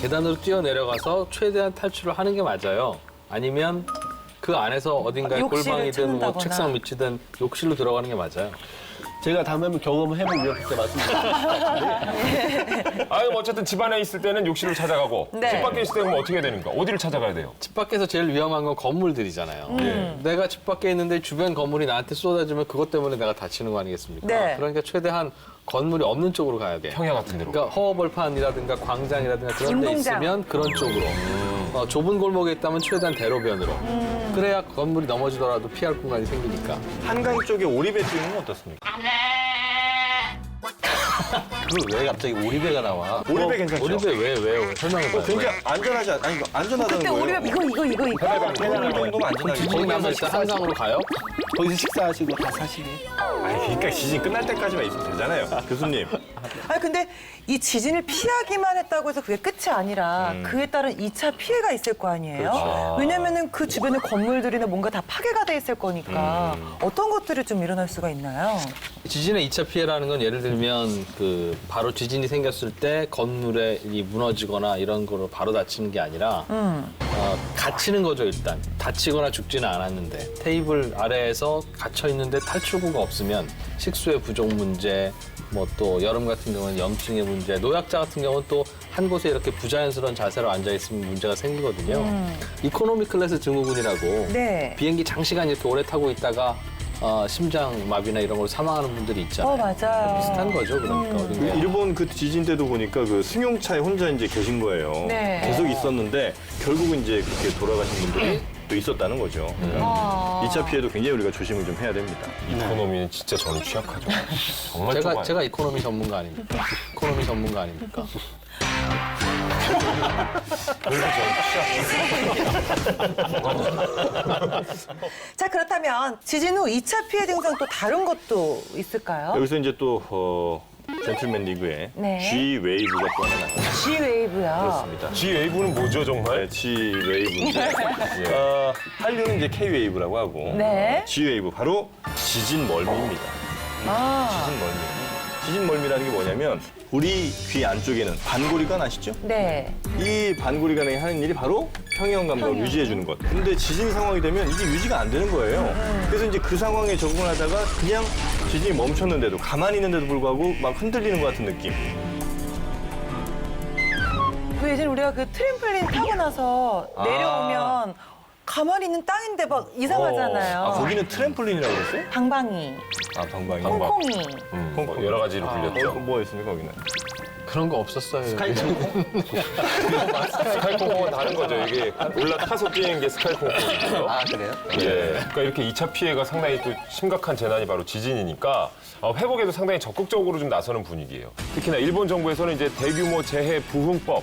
계단으로 뛰어내려가서 최대한 탈출을 하는 게 맞아요? 아니면 그 안에서 어딘가에 욕실을 골방이든 뭐 찾는다거나. 책상 밑이든 욕실로 들어가는 게 맞아요? 제가 다음에 한번 경험을 해보면 그때 말씀드릴게요. 아유, 뭐 어쨌든 집 안에 있을 때는 욕실을 찾아가고 네. 집 밖에 있을 때는 어떻게 해야 되는가? 어디를 찾아가야 돼요? 집 밖에서 제일 위험한 건 건물들이잖아요. 내가 집 밖에 있는데 주변 건물이 나한테 쏟아지면 그것 때문에 내가 다치는 거 아니겠습니까? 네. 그러니까 최대한 건물이 없는 쪽으로 가야 돼. 평야 같은 데로. 그러니까 허허벌판이라든가 광장이라든가 그런 데 운동장. 있으면 그런 쪽으로. 좁은 골목에 있다면 최대한 대로변으로. 그래야 건물이 넘어지더라도 피할 공간이 생기니까. 한강 쪽에 오리배 뛰는 건 어떻습니까? 그걸 왜 갑자기 오리배가 나와? 오리배 괜찮죠? 오리배 왜요? 설명해봐요. 굉장히 안전하지 않, 아니 안전하다는 그때 거예요. 우리가 이거. 어느 정도면 안전하지. 지진이 나면 일단 한강으로 가요? 거기서 식사하시고 다 사시게. 아니, 그러니까 지진 끝날 때까지만 있으면 되잖아요. 교수님. 아니 근데 이 지진을 피하기만 했다고 해서 그게 끝이 아니라 그에 따른 2차 피해가 있을 거 아니에요? 왜냐면은 그 주변의 건물들이나 뭔가 다 파괴가 돼 있을 거니까 어떤 것들이 좀 일어날 수가 있나요? 지진의 2차 피해라는 건 예를 들면 그 바로 지진이 생겼을 때 건물이 무너지거나 이런 거로 바로 다치는 게 아니라 갇히는 거죠 일단. 다치거나 죽지는 않았는데 테이블 아래에서 갇혀 있는데 탈출구가 없으면 식수의 부족 문제, 뭐 또 여름 같은 경우는 염증의 문제, 노약자 같은 경우는 또 한 곳에 이렇게 부자연스러운 자세로 앉아 있으면 문제가 생기거든요. 이코노미 클래스 증후군이라고 네. 비행기 장시간 이렇게 오래 타고 있다가 심장 마비나 이런 걸로 사망하는 분들이 있잖아요. 맞아요. 비슷한 거죠, 그러니까. 어딘가에. 일본 그 지진 때도 보니까 그 승용차에 혼자 이제 계신 거예요. 네. 계속 있었는데 결국은 이제 그렇게 돌아가신 분들이 또 있었다는 거죠. 그러니까 2차 피해도 굉장히 우리가 조심을 좀 해야 됩니다. 이코노미는 진짜 저는 취약하죠. 정말 좁아요. 제가 이코노미 전문가 아닙니까? 이코노미 전문가 아닙니까? 자 그렇다면 지진 후 2차 피해 증상 또 다른 것도 있을까요? 여기서 이제 또 젠틀맨 리그에 네. G 웨이브가 또 하나 나옵니다. G-웨이브요. 그렇습니다. G-웨이브는 뭐죠, 정말? 네, G 웨이브인데 한류는 이제 K 웨이브라고 하고 네. G 웨이브 바로 지진 멀미입니다. 지진 멀미. 지진 멀미라는 게 뭐냐면 우리 귀 안쪽에는 반고리관 아시죠? 네. 이 반고리관이 하는 일이 바로 평형 감각을 유지해 주는 것. 근데 지진 상황이 되면 이게 유지가 안 되는 거예요. 그래서 이제 그 상황에 적응을 하다가 그냥 지진이 멈췄는데도 가만히 있는데도 불구하고 막 흔들리는 것 같은 느낌. 그 예전에 우리가 그 트램플린 타고 나서 내려오면 가만히 있는 땅인데 막 이상하잖아요. 거기는 트램플린이라고 그랬어요? 방방이, 방방이. 콩콩이. 여러 가지로 불렸죠. 뭐 있습니까, 거기는? 그런 거 없었어요. 스카이콩콩은 다른 거죠. 이게 올라타서 뛰는 게 스카이콩콩이고요. 아, 그래요? 예. 그러니까 이렇게 2차 피해가 상당히 또 심각한 재난이 바로 지진이니까 회복에도 상당히 적극적으로 좀 나서는 분위기예요. 특히나 일본 정부에서는 이제 대규모 재해 부흥법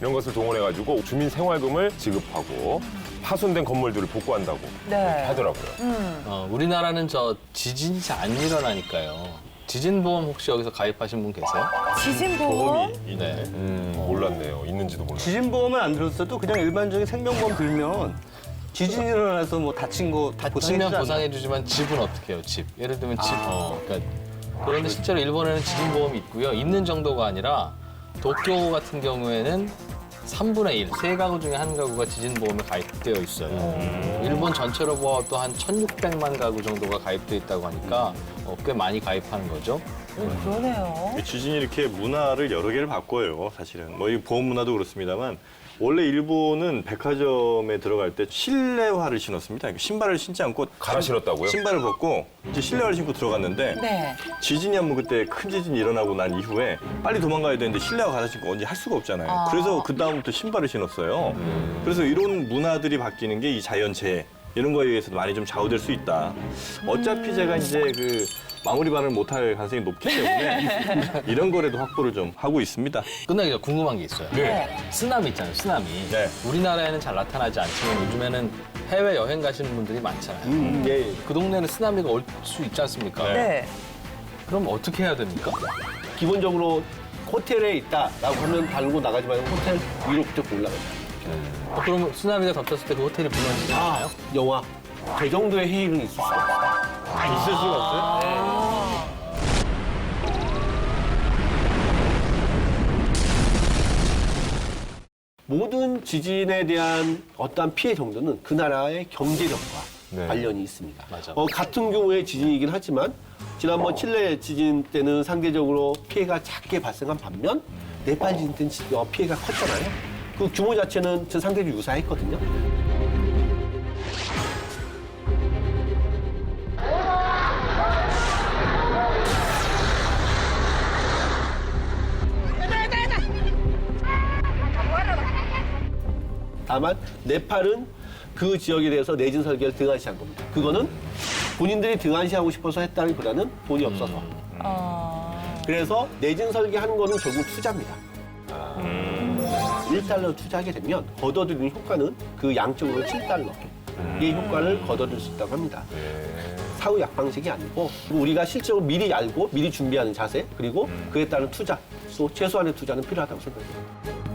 이런 것을 동원해가지고 주민 생활금을 지급하고 파손된 건물들을 복구한다고 네. 하더라고요. 우리나라는 저 지진이 잘 안 일어나니까요. 지진보험 혹시 여기서 가입하신 분 계세요? 지진보험? 네. 몰랐네요. 있는지도 몰랐어요. 지진보험은 안 들었어도 그냥 일반적인 생명보험 들면 지진이 일어나서 뭐 다친 거 다치면 보상해주지 보상해주지만 집은 어떻게 해요? 집. 예를 들면 집. 그러니까 그런데 실제로 일본에는 지진보험이 있고요. 있는 정도가 아니라 도쿄 같은 경우에는 3분의 1, 세 가구 중에 한 가구가 지진보험에 가입되어 있어요. 일본 전체로 보아도 한 1,600만 가구 정도가 가입되어 있다고 하니까 꽤 많이 가입하는 거죠. 그러네요. 지진이 이렇게 문화를 여러 개를 바꿔요, 사실은. 뭐 이 보험 문화도 그렇습니다만 원래 일본은 백화점에 들어갈 때 실내화를 신었습니다. 그러니까 신발을 신지 않고 갈아 신었다고요? 신발을 벗고 이제 실내화를 신고 들어갔는데 네. 지진이 한번 그때 큰 지진이 일어나고 난 이후에 빨리 도망가야 되는데 실내화 갈아 신고 언제 할 수가 없잖아요. 그래서 그 다음부터 신발을 신었어요. 그래서 이런 문화들이 바뀌는 게 이 자연재해 이런 거에 의해서도 많이 좀 좌우될 수 있다. 어차피 제가 이제 그 마무리 반응을 못할 가능성이 높기 때문에 이런 거라도 확보를 좀 하고 있습니다. 끝나기 전에 궁금한 게 있어요. 네. 쓰나미 있잖아요, 쓰나미. 네. 우리나라에는 잘 나타나지 않지만 요즘에는 해외 여행 가시는 분들이 많잖아요. 예. 그 동네는 쓰나미가 올 수 있지 않습니까? 네. 그럼 어떻게 해야 됩니까? 기본적으로 호텔에 있다라고 하면 달고 나가지 말고 호텔 위로 부터 올라가요. 그러면 쓰나미가 덮쳤을 때 그 호텔이 무너지지 않아요? 영화. 그 정도의 해일은 있을 수가 없어요. 있을 수가 없어요? 모든 지진에 대한 어떠한 피해 정도는 그 나라의 경제력과 네. 관련이 있습니다. 맞아. 같은 경우의 지진이긴 하지만 지난번 칠레 지진 때는 상대적으로 피해가 작게 발생한 반면 네팔 지진 때는 피해가 컸잖아요. 그 규모 자체는 상대적으로 유사했거든요. 다만 네팔은 그 지역에 대해서 내진 설계를 등한시한 겁니다. 그거는 본인들이 등한시하고 싶어서 했다기보다는 돈이 없어서. 그래서 내진 설계하는 거는 결국 투자입니다. 1달러 투자하게 되면 거둬들이는 효과는 그 양쪽으로 7달러. 이 효과를 거둬들 수 있다고 합니다. 사후 약방식이 아니고 우리가 실제로 미리 알고 미리 준비하는 자세 그리고 그에 따른 투자 또 최소한의 투자는 필요하다고 생각합니다.